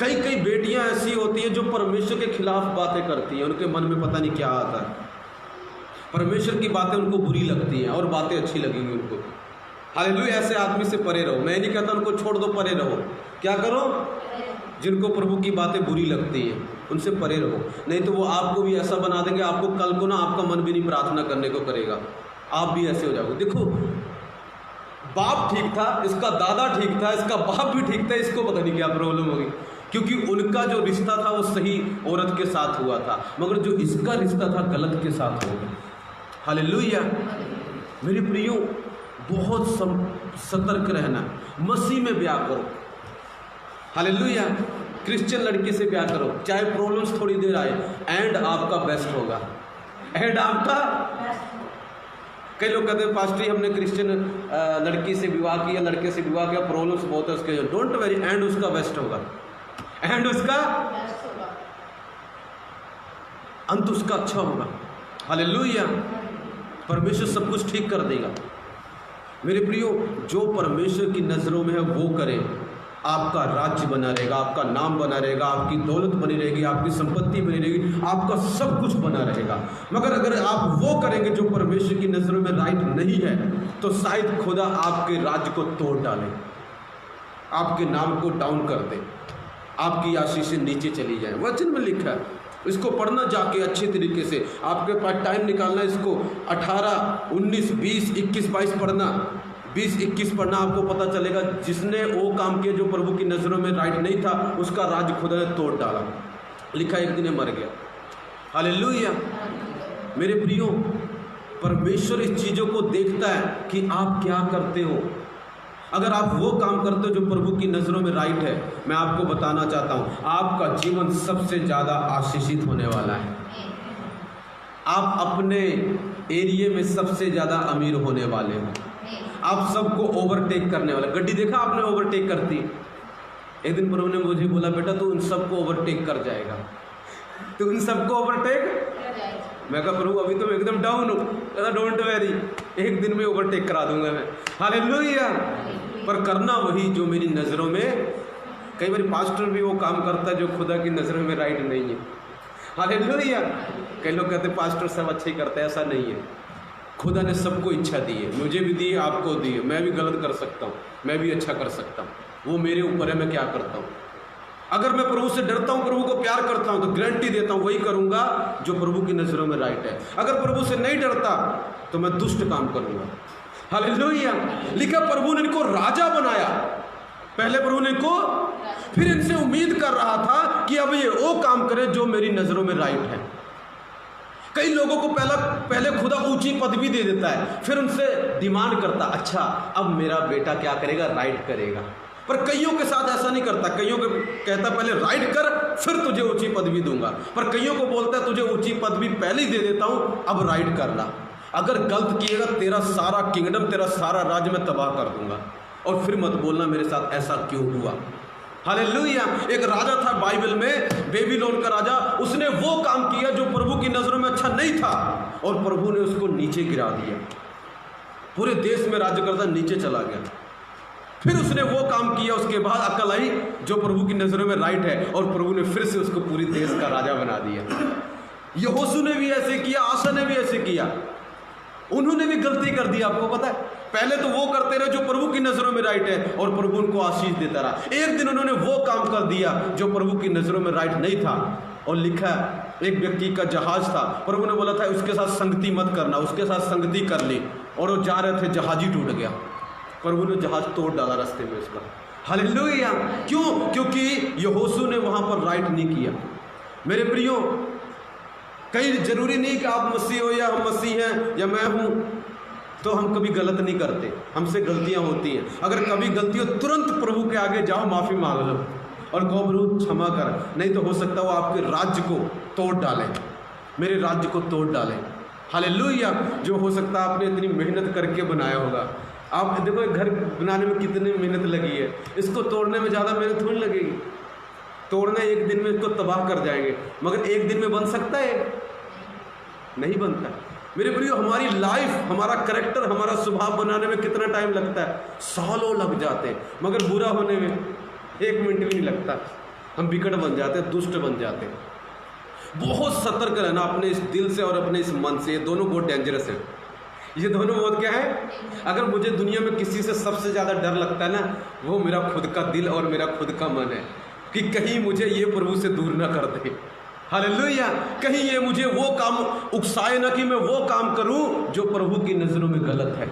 कई बेटियां ऐसी होती हैं जो परमेश्वर के खिलाफ बातें करती हैं, उनके मन में पता नहीं क्या आता है। परमेश्वर की बातें उनको बुरी लगती हैं और बातें अच्छी लगेंगी उनको। हालेलुया। ऐसे आदमी से परे रहो। मैं नहीं कहता उनको छोड़ दो, परे रहो। क्या करो? जिनको प्रभु की बातें बुरी लगती हैं उनसे परे रहो, नहीं तो वो आपको भी ऐसा बना देंगे, आपको कल को ना आपका मन भी नहीं प्रार्थना करने को करेगा, आप भी ऐसे हो जाओगे। देखो बाप ठीक था, इसका दादा ठीक था, इसका बाप भी ठीक था, इसको पता नहीं क्या प्रॉब्लम होगी, क्योंकि उनका जो रिश्ता था वो सही औरत के साथ हुआ था, मगर जो इसका रिश्ता था गलत के साथ हो गया। हालेलुया। मेरे प्रियो बहुत सतर्क रहना। मसीह में ब्याह करो। हालेलुया। क्रिश्चियन लड़के से ब्याह करो, चाहे प्रॉब्लम्स थोड़ी देर आए, एंड आपका बेस्ट होगा। एंड आपका, कई लोग कहते हैं पास्टर हमने क्रिश्चियन लड़की से विवाह किया, लड़के से विवाह किया, प्रॉब्लम्स बहुत है उसके, डोंट वरी, एंड उसका बेस्ट होगा। एंड उसका अंत उसका अच्छा होगा। हालेलुया। परमेश्वर सब कुछ ठीक कर देगा। मेरे प्रियो जो परमेश्वर की नज़रों में है वो करें, आपका राज्य बना रहेगा, आपका नाम बना रहेगा, आपकी दौलत बनी रहेगी, आपकी संपत्ति बनी रहेगी, आपका सब कुछ बना रहेगा। मगर अगर आप वो करेंगे जो परमेश्वर की नज़रों में राइट नहीं है, तो शायद खुदा आपके राज्य को तोड़ डाले, आपके नाम को डाउन कर दे, आपकी आशीषें नीचे चली जाए। वचन में लिखा है, इसको पढ़ना जाके अच्छे तरीके से, आपके पास टाइम निकालना, इसको 18, 19, 20, 21, 22 पढ़ना, 20, 21 पढ़ना, आपको पता चलेगा जिसने वो काम किया जो प्रभु की नज़रों में राइट नहीं था, उसका राज्य खुदा ने तोड़ डाला। लिखा एक दिन मर गया। हालेलुया। मेरे प्रियो, परमेश्वर इस चीज़ों को देखता है कि आप क्या करते हो। अगर आप वो काम करते हो जो प्रभु की नज़रों में राइट है, मैं आपको बताना चाहता हूँ, आपका जीवन सबसे ज़्यादा आशीषित होने वाला है। आप अपने एरिया में सबसे ज़्यादा अमीर होने वाले हो। आप सबको ओवरटेक करने वाले। गड्डी देखा आपने ओवरटेक करती? एक दिन प्रभु ने मुझे बोला, बेटा तू उन सबको ओवरटेक कर जाएगा, तू उन सबको ओवरटेक। मैं कहा प्रभु अभी तो मैं एकदम डाउन हूँ। कहता डोंट वेरी, एक दिन में ओवरटेक करा दूंगा मैं। हालेलुया। पर करना वही जो मेरी नज़रों में, कई बार पास्टर भी वो काम करता है जो खुदा की नज़रों में राइट नहीं है। हालेलुया। कई लोग कहते हैं पास्टर सब अच्छे ही करते हैं, ऐसा नहीं है। खुदा ने सबको इच्छा दी है, मुझे भी दी है, आपको दी है। मैं भी गलत कर सकता हूँ, मैं भी अच्छा कर सकता हूँ, वो मेरे ऊपर है मैं क्या करता हूँ। अगर मैं प्रभु से डरता हूँ, प्रभु को प्यार करता हूँ, तो गारंटी देता हूँ वही करूँगा जो प्रभु की नज़रों में राइट है। अगर प्रभु से नहीं डरता तो मैं दुष्ट काम करूँगा। हालेलुया। लिखा प्रभु ने इनको राजा बनाया। पहले प्रभु ने इनको, फिर इनसे उम्मीद कर रहा था कि अब ये वो काम करे जो मेरी नज़रों में राइट है। कई लोगों को पहले खुदा ऊंची पदवी दे देता है, फिर उनसे डिमांड करता, अच्छा अब मेरा बेटा क्या करेगा, राइट करेगा। पर कईयों के साथ ऐसा नहीं करता। कईयों को कहता पहले राइट कर, फिर तुझे ऊंची पदवी दूंगा। पर कईयों को बोलता है तुझे ऊंची पदवी पहले ही दे देता हूं, अब राइट कर ला। अगर गलत किएगा तेरा सारा किंगडम, तेरा सारा राज्य मैं तबाह कर दूंगा, और फिर मत बोलना मेरे साथ ऐसा क्यों हुआ। हालेलुया। एक राजा था बाइबल में, बेबीलोन का राजा। उसने वो काम किया जो प्रभु की नज़रों में अच्छा नहीं था, और प्रभु ने उसको नीचे गिरा दिया। पूरे देश में राज्य करता नीचे चला गया। फिर उसने वो काम किया, उसके बाद अकल आई जो प्रभु की नज़रों में राइट है, और प्रभु ने फिर से उसको पूरी देश का राजा बना दिया। यहोशू ने भी ऐसे किया, आशा ने भी ऐसे किया। उन्होंने भी गलती कर दी। आपको पता है, पहले तो वो करते रहे जो प्रभु की नज़रों में राइट है, और प्रभु उनको आशीष देता रहा। एक दिन उन्होंने वो काम कर दिया जो प्रभु की नज़रों में राइट नहीं था। और लिखा है एक व्यक्ति का जहाज था, प्रभु ने बोला था उसके साथ संगति मत करना, उसके साथ संगति कर ली, और वो जा रहे थे, जहाज ही टूट गया। प्रभु ने जहाज तोड़ डाला रास्ते में उसका। हालेलुया। क्यों? क्योंकि यहोशू ने वहां पर राइट नहीं किया। मेरे प्रियो, कहीं जरूरी नहीं कि आप मसीह हो या हम मसीह हैं या मैं हूं तो हम कभी गलत नहीं करते, हमसे गलतियां होती हैं। अगर कभी गलती हो, तुरंत प्रभु के आगे जाओ, माफ़ी मांग लो और कहो प्रभु क्षमा कर। नहीं तो हो सकता है वो आपके राज्य को तोड़ डालें, मेरे राज्य को तोड़ डालें। हालेलुया। जो हो सकता है आपने इतनी मेहनत करके बनाया होगा। आप देखो घर बनाने में कितनी मेहनत लगी है, इसको तोड़ने में ज़्यादा मेहनत थोड़ी लगेगी। तोड़ना एक दिन में इसको तबाह कर जाएंगे, मगर एक दिन में बन सकता है? नहीं बनता। मेरे प्रियो, हमारी लाइफ, हमारा करैक्टर, हमारा स्वभाव बनाने में कितना टाइम लगता है? सालों लग जाते हैं, मगर बुरा होने में 1 मिनट भी नहीं लगता। हम विकट बन जाते हैं, दुष्ट बन जाते हैं। बहुत सतर्क रहना अपने इस दिल से और अपने इस मन से। ये दोनों बहुत डेंजरस है। ये दोनों बहुत क्या है? अगर मुझे दुनिया में किसी से सबसे ज़्यादा डर लगता है ना, वो मेरा खुद का दिल और मेरा खुद का मन है, कि कहीं मुझे ये प्रभु से दूर ना कर दे। हालेलुया। कहीं ये मुझे वो काम उकसाए ना कि मैं वो काम करूं जो प्रभु की नज़रों में गलत है।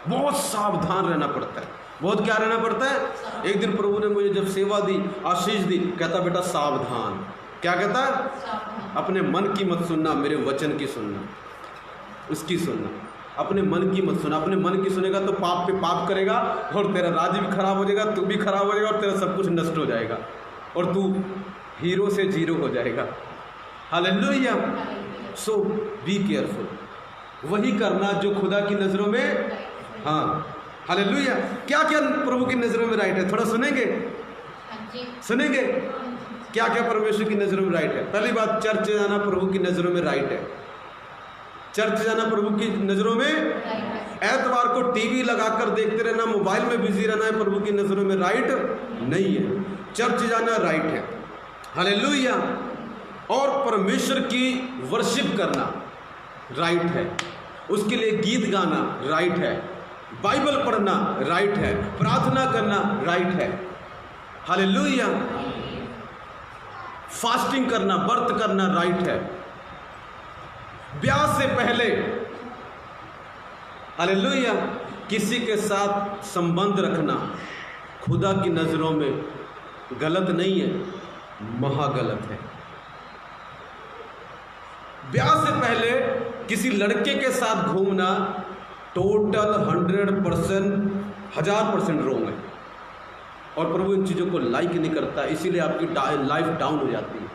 बहुत सावधान रहना पड़ता है। बहुत क्या रहना पड़ता है? एक दिन प्रभु ने मुझे जब सेवा दी, आशीष दी, कहता बेटा सावधान। क्या कहता? अपने मन की मत सुनना, मेरे वचन की सुनना, उसकी सुनना। अपने मन की मत सुना। अपने मन की सुनेगा तो पाप पे पाप करेगा, और तेरा राज्य भी खराब हो जाएगा, तू भी खराब हो जाएगा, और तेरा सब कुछ नष्ट हो जाएगा, और तू हीरो से जीरो हो जाएगा। हालेलुया। So be careful. वही करना जो खुदा की नज़रों में, हाँ हालेलुया। क्या क्या प्रभु की नज़रों में राइट है? थोड़ा सुनेंगे? सुनेंगे क्या क्या परमेश्वर की नज़रों में राइट है? पहली बात, चर्च जाना प्रभु की नज़रों में राइट है। चर्च जाना प्रभु की नज़रों में, एतवार को टीवी लगाकर देखते रहना, मोबाइल में बिजी रहना है प्रभु की नज़रों में राइट नहीं है। चर्च जाना राइट है। हालेलुया। और परमेश्वर की वर्शिप करना राइट है। उसके लिए गीत गाना राइट है, बाइबल पढ़ना राइट है, प्रार्थना करना राइट है। हालेलुया। फास्टिंग करना, व्रत करना राइट है। ब्याह से पहले, हालेलुया, किसी के साथ संबंध रखना खुदा की नज़रों में गलत नहीं है, महागलत है। ब्याह से पहले किसी लड़के के साथ घूमना टोटल 100%, 1000% रोंग है। और प्रभु इन चीज़ों को लाइक नहीं करता, इसीलिए आपकी लाइफ डाउन हो जाती है।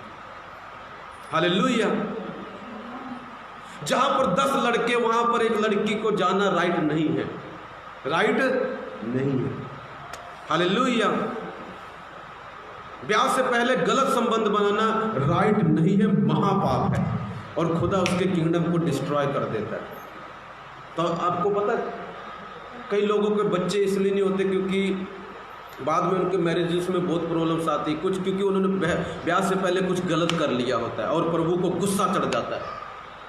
हालेलुया। जहां पर 10 लड़के वहां पर एक लड़की को जाना राइट नहीं है, राइट नहीं है। हालेलुया। ब्याह से पहले गलत संबंध बनाना राइट नहीं है, महापाप है और खुदा उसके किंगडम को डिस्ट्रॉय कर देता है। तो आपको पता कई लोगों के बच्चे इसलिए नहीं होते क्योंकि बाद में उनके मैरिजेस में बहुत प्रॉब्लम्स आती, कुछ क्योंकि उन्होंने ब्याह से पहले कुछ गलत कर लिया होता है और प्रभु को गुस्सा चढ़ जाता है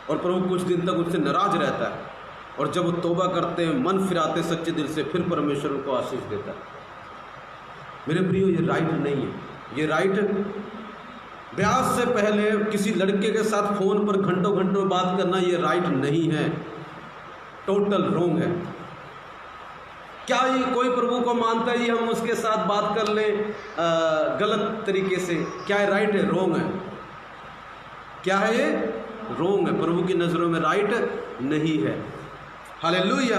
और प्रभु कुछ दिन तक उससे नाराज रहता है, और जब वो तौबा करते हैं, मन फिराते सच्चे दिल से, फिर परमेश्वर उनको आशीष देता है। मेरे प्रियो, ये राइट नहीं है, ये राइट। ब्याह से पहले किसी लड़के के साथ फोन पर घंटों घंटों बात करना ये राइट नहीं है, टोटल रोंग है। क्या ये कोई प्रभु को मानता है ये हम उसके साथ बात कर लें गलत तरीके से? क्या है? राइट है? रोंग है? क्या है? ये रोंग है, प्रभु की नजरों में राइट नहीं है। हालेलुया।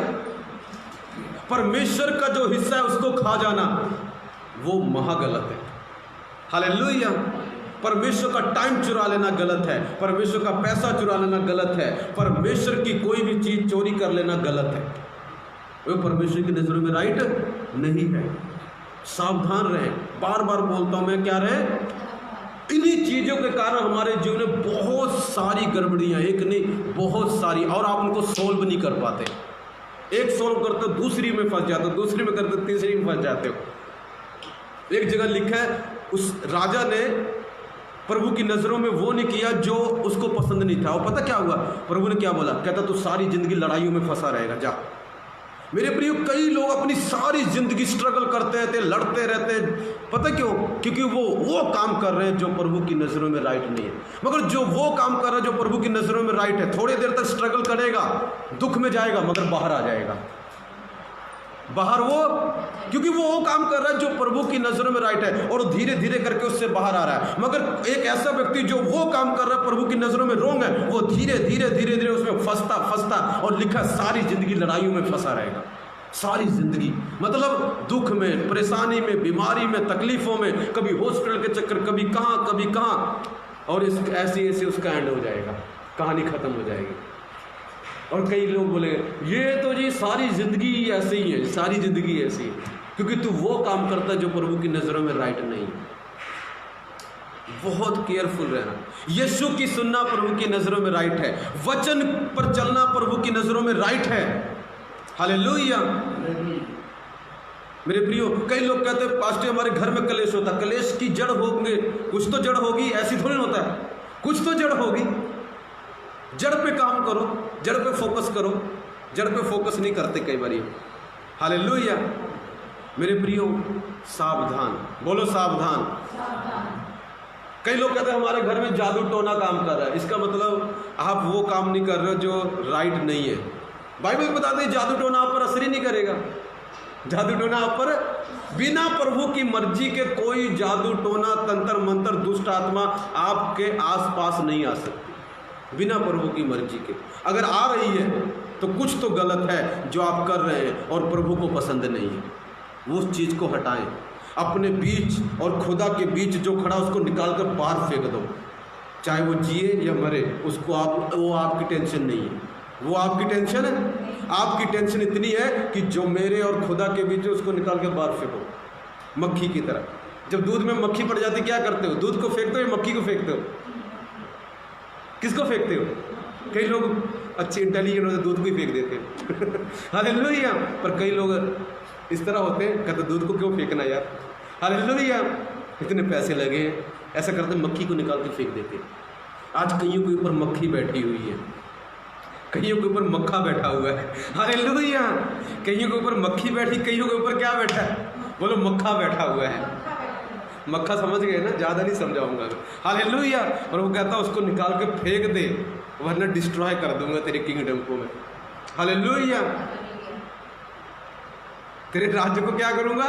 परमेश्वर का जो हिस्सा है उसको खा जाना वो महागलत है। हालेलुया। परमेश्वर का टाइम चुरा लेना गलत है, परमेश्वर का पैसा चुरा लेना गलत है, परमेश्वर की कोई भी चीज चोरी कर लेना गलत है, वो परमेश्वर की नजरों में राइट नहीं है। सावधान रहें, बार बार बोलता हूं मैं, क्या रहे? इन्हीं चीजों के कारण हमारे जीवन में बहुत सारी गड़बड़ियां, एक नहीं बहुत सारी, और आप उनको सोल्व नहीं कर पाते। एक सोल्व करते हो दूसरी में फंस जाते हो, दूसरी में करते हो तीसरी में फंस जाते हो। एक जगह लिखा है उस राजा ने प्रभु की नजरों में वो नहीं किया जो उसको पसंद नहीं था, और पता क्या हुआ? प्रभु ने क्या बोला? कहता तू सारी जिंदगी लड़ाइयों में फंसा रहेगा, जा। मेरे प्रिय, कई लोग अपनी सारी जिंदगी स्ट्रगल करते रहते, लड़ते रहते, पता क्यों? क्योंकि वो काम कर रहे हैं जो प्रभु की नजरों में राइट नहीं है। मगर जो वो काम कर रहा है जो प्रभु की नजरों में राइट है, थोड़ी देर तक स्ट्रगल करेगा, दुख में जाएगा, मगर बाहर आ जाएगा, बाहर वो, क्योंकि वो काम कर रहा है जो प्रभु की नजरों में राइट है, और धीरे धीरे करके उससे बाहर आ रहा है। मगर एक ऐसा व्यक्ति जो वो काम कर रहा है प्रभु की नजरों में रोंग है, वो धीरे धीरे धीरे धीरे उसमें फंसता, और लिखा सारी जिंदगी लड़ाइयों में फंसा रहेगा, सारी जिंदगी, मतलब दुख में, परेशानी में, बीमारी में, तकलीफों में, कभी हॉस्पिटल के चक्कर, कभी कहाँ, और ऐसे ऐसे उसका एंड हो जाएगा, कहानी खत्म हो जाएगी। और कई लोग बोले ये तो जी सारी जिंदगी ऐसे ही है, सारी जिंदगी ऐसी है, क्योंकि तू वो काम करता है जो प्रभु की नजरों में राइट नहीं है। बहुत केयरफुल रहना। यीशु की सुनना प्रभु की नजरों में राइट है, वचन पर चलना प्रभु की नजरों में राइट है। हालेलुया। मेरे प्रियो, कई लोग कहते हैं पास्टर हमारे घर में कलेश होता, कलेश की जड़ होंगे, कुछ तो जड़ होगी, ऐसी थोड़ी होता है, कुछ तो जड़ होगी। जड़ पे काम करो, जड़ पे फोकस करो, जड़ पे फोकस नहीं करते कई बार। हालेलुया। मेरे प्रियो, सावधान, बोलो सावधान। कई लोग कहते हैं हमारे घर में जादू टोना काम कर रहा है, इसका मतलब आप वो काम नहीं कर रहे हो जो राइट नहीं है। बाइबल बताते हैं जादू टोना आप पर असर ही नहीं करेगा, जादू टोना आप पर, बिना प्रभु की मर्जी के कोई जादू टोना, तंत्र मंत्र, दुष्ट आत्मा आपके आसपास नहीं आ सकती, बिना प्रभु की मर्जी के। अगर आ रही है तो कुछ तो गलत है जो आप कर रहे हैं और प्रभु को पसंद नहीं है। वो उस चीज़ को हटाएं, अपने बीच और खुदा के बीच जो खड़ा उसको निकाल कर बाहर फेंक दो, चाहे वो जिए या मरे, उसको वो आपकी टेंशन नहीं है, वो आपकी टेंशन है। आपकी टेंशन इतनी है कि जो मेरे और खुदा के बीच है उसको निकाल के बाहर फेंको, मक्खी की तरह। जब दूध में मक्खी पड़ जाती क्या करते हो? दूध को फेंकते हो या मक्खी को फेंकते हो? किसको फेंकते हो? कई लोग अच्छे इंटेलिजेंट होते दूध को ही फेंक देते हैं। हालेलुया। पर कई लोग इस तरह होते हैं, कहते दूध को क्यों फेंकना यार, हालेलुया, इतने पैसे लगे, ऐसा करते मक्खी को निकाल के फेंक देते हैं। आज कईयों के ऊपर मक्खी बैठी हुई है, कईयों के ऊपर मक्खा बैठा हुआ है। हालेलुया। कईयों के ऊपर मक्खी बैठी, कईयों के ऊपर क्या बैठा है? बोलो मक्खा बैठा हुआ है। मक्खा समझ गए ना, ज़्यादा नहीं समझाऊंगा। हालेलुया। और वो कहता उसको निकाल के फेंक दे, वरना डिस्ट्रॉय कर दूंगा तेरे किंगडम को मैं। हालेलुया। तेरे राज्य को क्या करूंगा?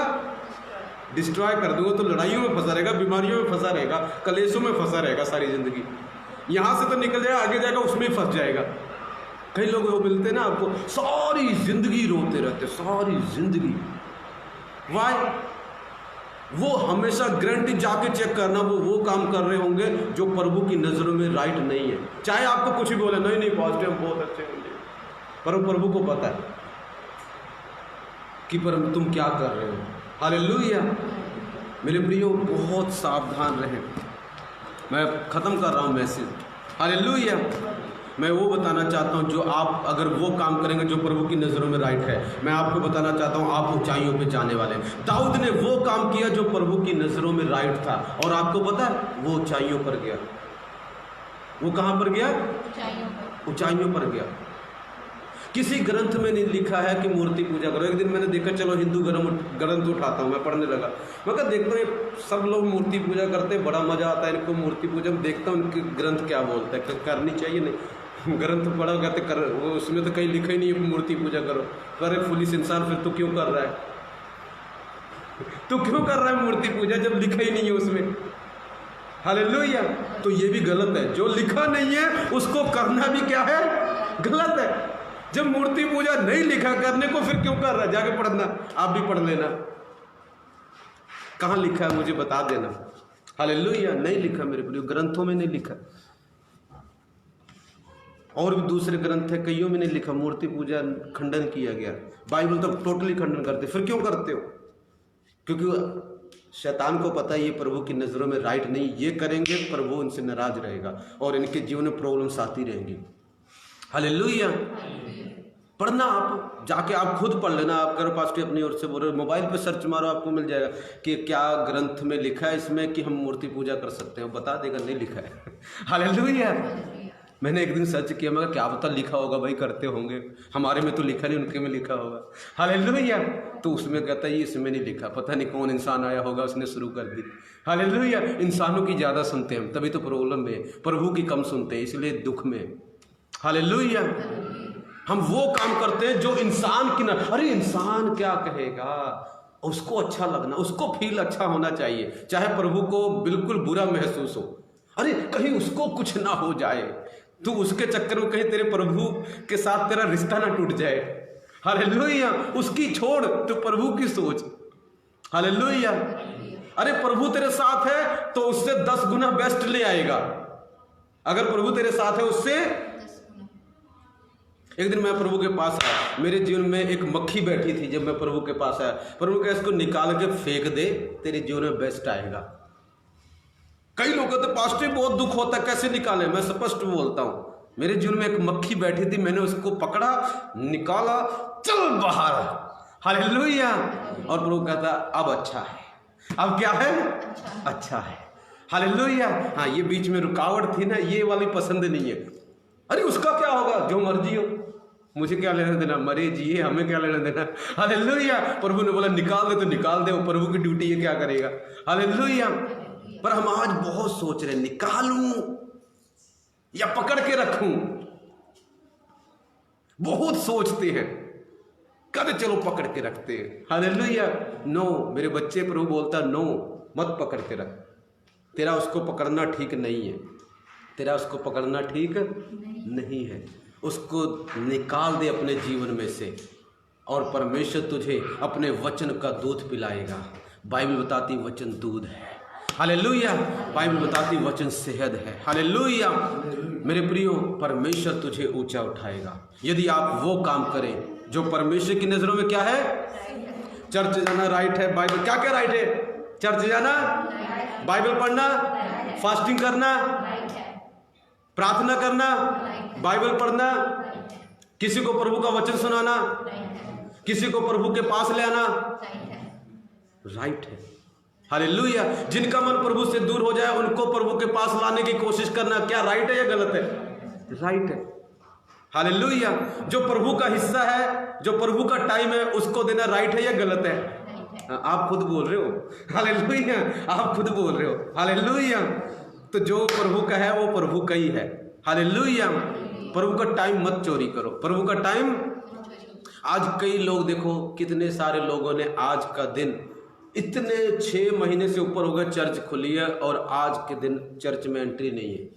डिस्ट्रॉय कर दूंगा। तो लड़ाइयों में फंसा रहेगा, बीमारियों में फंसा रहेगा, कलेशों में फंसा रहेगा सारी जिंदगी। यहाँ से तो निकल जाएगा, आगे जाएगा उसमें ही फंस जाएगा। कई लोग वो मिलते हैं ना आपको, सारी जिंदगी रोते रहते, सारी जिंदगी। वाई? वो हमेशा गारंटी जाके चेक करना वो काम कर रहे होंगे जो प्रभु की नज़रों में राइट नहीं है। चाहे आपको कुछ भी बोले, नहीं नहीं पॉजिटिव बहुत अच्छे होंगे, पर प्रभु को पता है कि पर तुम क्या कर रहे हो। हालेलुया। मेरे प्रियो, बहुत सावधान रहें। मैं ख़त्म कर रहा हूँ मैसेज। हालेलुया। मैं वो बताना चाहता हूँ जो आप अगर वो काम करेंगे जो प्रभु की नज़रों में राइट है, मैं आपको बताना चाहता हूँ आप ऊंचाइयों पे जाने वाले हैं। दाऊद ने वो काम किया जो प्रभु की नज़रों में राइट था, और आपको पता है वो ऊंचाइयों पर गया। वो कहाँ पर गया? ऊंचाइयों पर गया। किसी ग्रंथ में नहीं लिखा है कि मूर्ति पूजा करो। एक दिन मैंने देखा, चलो हिंदू ग्रंथ उठाता हूँ, मैं पढ़ने लगा। मैं कहा देखता हूँ सब लोग मूर्ति पूजा करते हैं, बड़ा मजा आता है इनको मूर्ति पूजा में। देखता हूँ उनके ग्रंथ क्या बोलते हैं, करनी चाहिए नहीं। ग्रंथ पढ़ा कहते कर, वो उसमें तो कहीं लिखा ही नहीं है मूर्ति पूजा करो। अरे पुलिस इंसान, फिर तू क्यों कर रहा है? तू क्यों कर रहा है मूर्ति पूजा जब लिखा ही नहीं है उसमें? हालेलुया। तो ये भी गलत है, जो लिखा नहीं है उसको करना भी क्या है? गलत है। जब मूर्ति पूजा नहीं लिखा करने को, फिर क्यों कर रहा है? जाके पढ़ना, आप भी पढ़ लेना। कहाँ लिखा है मुझे बता देना। हालेलुया। नहीं लिखा मेरे प्रिय, ग्रंथों में नहीं लिखा। और भी दूसरे ग्रंथ है, कईयों में नहीं लिखा मूर्ति पूजा खंडन किया गया। बाइबल तो टोटली खंडन करते। फिर क्यों करते हो? क्योंकि शैतान को पता है ये प्रभु की नज़रों में राइट नहीं। ये करेंगे प्रभु उनसे नाराज रहेगा और इनके जीवन में प्रॉब्लम्स आती रहेंगी। हालेलुया। पढ़ना, आप जाके आप खुद पढ़ लेना। आप करो पास्टर अपनी ओर से बोल रहे, मोबाइल पे सर्च मारो, आपको मिल जाएगा कि क्या ग्रंथ में लिखा है इसमें कि हम मूर्ति पूजा कर सकते हैं। बता देगा नहीं लिखा है। हालेलुया। मैंने एक दिन सर्च किया, मैं क्या पता लिखा होगा, भाई करते होंगे, हमारे में तो लिखा नहीं, उनके में लिखा होगा। हालेलुया। तो उसमें कहता है ये इसमें नहीं लिखा, पता नहीं कौन इंसान आया होगा उसने शुरू कर दी। हालेलुया। इंसानों की ज़्यादा सुनते हैं, तभी तो प्रॉब्लम में, प्रभु की कम सुनते हैं, इसलिए दुख में। हालेलुया। हम वो काम करते हैं जो इंसान की ना, अरे इंसान क्या कहेगा, उसको अच्छा लगना, उसको फील अच्छा होना चाहिए, चाहे प्रभु को बिल्कुल बुरा महसूस हो। अरे कहीं उसको कुछ ना हो जाए, तू उसके चक्कर में कहीं तेरे प्रभु के साथ तेरा रिश्ता ना टूट जाए। हालेलुया। उसकी छोड़, तो प्रभु की सोच। हालेलुया। अरे प्रभु तेरे साथ है तो उससे 10 गुना बेस्ट ले आएगा। अगर प्रभु तेरे साथ है उससे। एक दिन मैं प्रभु के पास आया, मेरे जीवन में एक मक्खी बैठी थी। जब मैं प्रभु के पास आया, प्रभु कहा इसको निकाल के फेंक दे, तेरे जीवन में बेस्ट आएगा। कई लोग कहते पास्टर बहुत दुख होता है, कैसे निकाले? मैं स्पष्ट बोलता हूं, मेरे जीवन में एक मक्खी बैठी थी, मैंने उसको पकड़ा, निकाला, चल बाहर। हालेलुया। और प्रभु कहता अब अच्छा है। अब क्या है? अच्छा है। हालेलुया। हाँ, ये बीच में रुकावट थी ना, ये वाली पसंद नहीं है। अरे उसका क्या होगा, जो मर्जी हो, मुझे क्या लेना देना, मरे जिए, हमें क्या लेना देना। हालेलुया। प्रभु ने बोला निकाल दे तो निकाल दे, वो प्रभु की ड्यूटी है, क्या करेगा। हालेलुया। पर हम आज बहुत सोच रहे निकालूं या पकड़ के रखूं, बहुत सोचते हैं, कहते चलो पकड़ के रखते हैं। हालेलुया। नो मेरे बच्चे, प्रभु बोलता नो, मत पकड़ के रख। तेरा उसको पकड़ना ठीक नहीं है, तेरा उसको पकड़ना ठीक नहीं है। उसको निकाल दे अपने जीवन में से, और परमेश्वर तुझे अपने वचन का दूध पिलाएगा। बाइबल बताती वचन दूध है। हालेलुया। बाइबल बताती वचन सेहत है। हालेलुया। मेरे प्रियो, परमेश्वर तुझे ऊंचा उठाएगा यदि आप वो काम करें जो परमेश्वर की नजरों में क्या है। चर्च जाना राइट है, बाइबल क्या क्या राइट है? चर्च जाना, बाइबल पढ़ना, फास्टिंग करना, प्रार्थना करना, बाइबल पढ़ना, किसी को प्रभु का वचन सुनाना, किसी को प्रभु के पास ले आना, राइट है। हालेलुया। जिनका मन प्रभु से दूर हो जाए उनको प्रभु के पास लाने की कोशिश करना, क्या राइट है या गलत है? राइट है। हालेलुया। जो प्रभु का हिस्सा है, जो प्रभु का टाइम है, उसको देना राइट है या गलत है? आप खुद बोल रहे हो। हालेलुया। आप खुद बोल रहे हो। हालेलुया। तो जो प्रभु का है वो प्रभु का ही है। हालेलुया। प्रभु का टाइम मत चोरी करो, प्रभु का टाइम। आज कई लोग देखो, कितने सारे लोगों ने आज का दिन, इतने 6 महीने से ऊपर हो गए चर्च खुली है और आज के दिन चर्च में एंट्री नहीं है।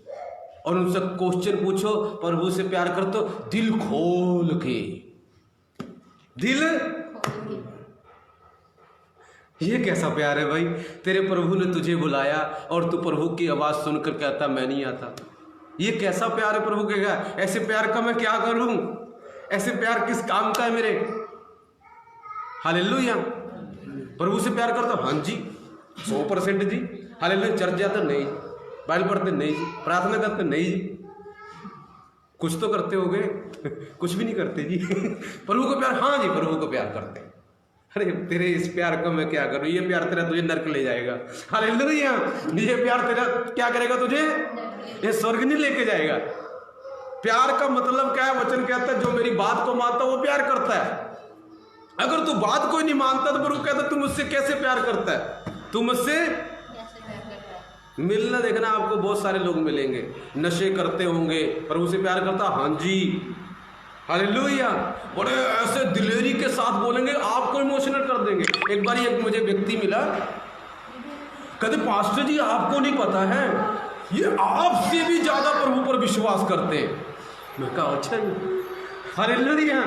और उनसे क्वेश्चन पूछो, प्रभु से प्यार कर तो दिल खोल के, दिल, ये कैसा प्यार है भाई? तेरे प्रभु ने तुझे बुलाया और तू प्रभु की आवाज सुनकर कहता मैं नहीं आता। ये कैसा प्यार है? प्रभु कहेगा ऐसे प्यार का मैं क्या करूं, ऐसे प्यार किस काम का है मेरे? हालेलुया। प्रभु से प्यार करता हाँ जी 100% जी। हालेलुया। चर्च जाते नहीं, बाइबल पढ़ते नहीं जी, प्रार्थना करते नहीं जी, कुछ तो करते होगे? कुछ भी नहीं करते जी। प्रभु को प्यार, हाँ जी प्रभु को प्यार करते। अरे तेरे इस प्यार को मैं क्या करूं? ये प्यार तेरा तुझे नरक ले जाएगा। हालेलुया। ये प्यार तेरा क्या करेगा? तुझे ये स्वर्ग नहीं लेके जाएगा। प्यार का मतलब क्या है? वचन कहता है जो मेरी बात को मानता वो प्यार करता है। अगर तू बात कोई नहीं मानता तो प्रभु कहता तू मुझसे कैसे प्यार करता है? तू मुझसे मिलना देखना, आपको बहुत सारे लोग मिलेंगे नशे करते होंगे, प्रभु से प्यार करता हाँ जी। हालेलुया। बड़े ऐसे दिलेरी के साथ बोलेंगे, आपको इमोशनल कर देंगे। एक बार एक मुझे व्यक्ति मिला, कहते पास्टर जी आपको नहीं पता है ये आपसे भी ज्यादा प्रभु पर विश्वास करते हैं। मैं कहा अच्छा जी। हालेलुया।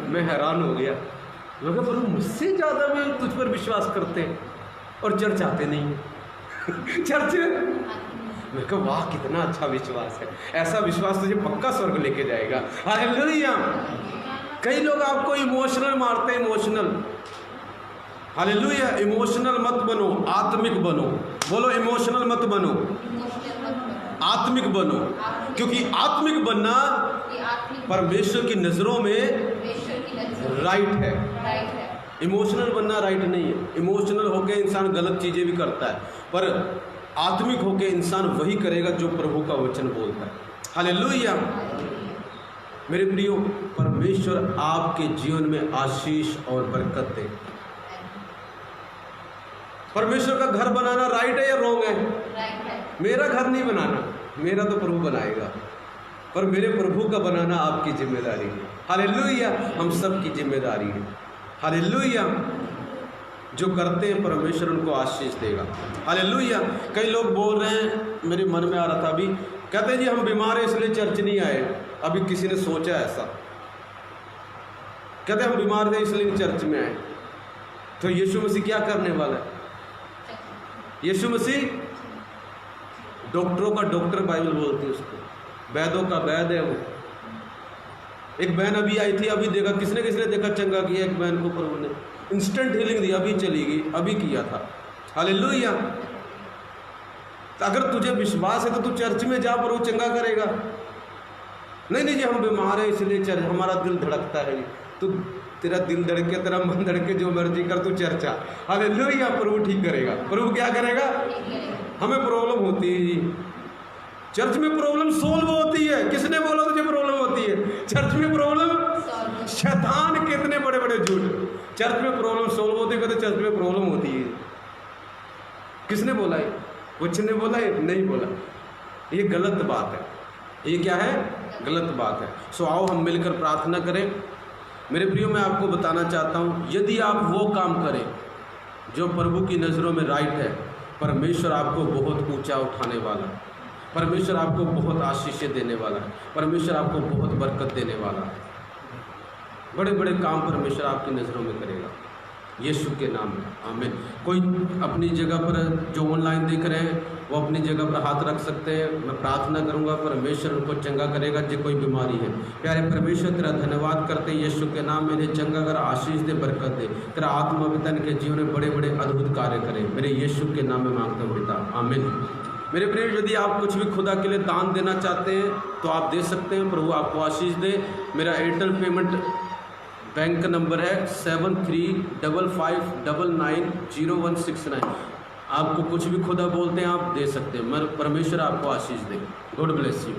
मैं हैरान हो गया। मैं कहा प्रभु मुझसे ज्यादा भी तुझ पर विश्वास करते हैं और चर्च आते नहीं है। चर्च, मैं कहा वाह कितना अच्छा विश्वास है। ऐसा विश्वास तुझे पक्का स्वर्ग लेके जाएगा। हालेलुया। कई लोग आपको इमोशनल मारते हैं, इमोशनल। हालेलुया। इमोशनल मत बनो, आत्मिक बनो। बोलो इमोशनल मत बनो, आत्मिक बनो। क्योंकि आत्मिक बनना परमेश्वर की नजरों में राइट है। इमोशनल बनना राइट नहीं है। इमोशनल होकर इंसान गलत चीजें भी करता है, पर आत्मिक होकर इंसान वही करेगा जो प्रभु का वचन बोलता है। हालेलुया। मेरे प्रियो, परमेश्वर आपके जीवन में आशीष और बरकत दे। परमेश्वर का घर बनाना राइट है या रॉन्ग है? राइट है। मेरा घर नहीं बनाना, मेरा तो प्रभु बनाएगा, पर मेरे प्रभु का बनाना आपकी जिम्मेदारी है। हालेलुया। हम सब की जिम्मेदारी है। हालेलुया। जो करते हैं परमेश्वर उनको आशीष देगा। हालेलुया। कई लोग बोल रहे हैं, मेरे मन में आ रहा था अभी, कहते हैं जी हम बीमार हैं इसलिए चर्च नहीं आए। अभी किसी ने सोचा ऐसा, कहते हैं हम बीमार थे इसलिए चर्च में आए। तो यीशु मसीह क्या करने वाला है? यीशु मसीह डॉक्टरों का डॉक्टर, बाइबल बोलती है उसको, वैदों का वैद है वो। एक बहन अभी आई थी, अभी देखा, किसने देखा चंगा किया एक बहन को प्रभु ने, इंस्टेंट हीलिंग दी, अभी चली गई, अभी किया था। हालेलुया। तो अगर तुझे विश्वास है तो तू चर्च में जा, प्रभु चंगा करेगा। नहीं जी हम बीमार है इसलिए चर्च, हमारा दिल धड़कता है। तो तेरा दिल धड़के, तेरा मन धड़के, जो मर्जी कर, तू चर्चा। हालेलुया। प्रभु ठीक करेगा। प्रभु क्या करेगा? हमें प्रॉब्लम होती है जी, चर्च में प्रॉब्लम सोल्व होती है। किसने बोला तुझे प्रॉब्लम होती है? चर्च में प्रॉब्लम, शैतान कितने बड़े बड़े झूठ। चर्च में प्रॉब्लम सोल्व होती है, कहते चर्च में प्रॉब्लम होती है। किसने बोला है? कुछ ने बोला है? नहीं बोला। ये गलत बात है। ये क्या है? गलत बात है। सो आओ हम मिलकर प्रार्थना करें। मेरे प्रियो, मैं आपको बताना चाहता हूँ, यदि आप वो काम करें जो प्रभु की नज़रों में राइट है, परमेश्वर आपको बहुत ऊंचा उठाने वाला है। परमेश्वर आपको बहुत आशीषें देने वाला है। परमेश्वर आपको बहुत बरकत देने वाला है। बड़े बड़े काम परमेश्वर आपकी नज़रों में करेगा, यीशु के नाम में। आमीन। कोई अपनी जगह पर जो ऑनलाइन देख रहे हैं वो अपनी जगह पर हाथ रख सकते हैं। मैं प्रार्थना करूंगा, परमेश्वर उनको चंगा करेगा जो कोई बीमारी है। प्यारे परमेश्वर, तेरा धन्यवाद करते हैं यीशु के नाम में, इन्हें चंगा कर, आशीष दे, बरकत दे। तेरा आत्मा पिता इनके जीवन में बड़े बड़े अद्भुत कार्य करे। मेरे यीशु के नाम में मांगता हूँ पिता, आमीन। मेरे प्रिय, यदि आप कुछ भी खुदा के लिए दान देना चाहते हैं तो आप दे सकते हैं। प्रभु आपको आशीष दे। मेरा एयरटेल पेमेंट बैंक नंबर है 7355990169। आपको कुछ भी खुदा बोलते हैं आप दे सकते हैं। परमेश्वर आपको आशीष दे। God bless you.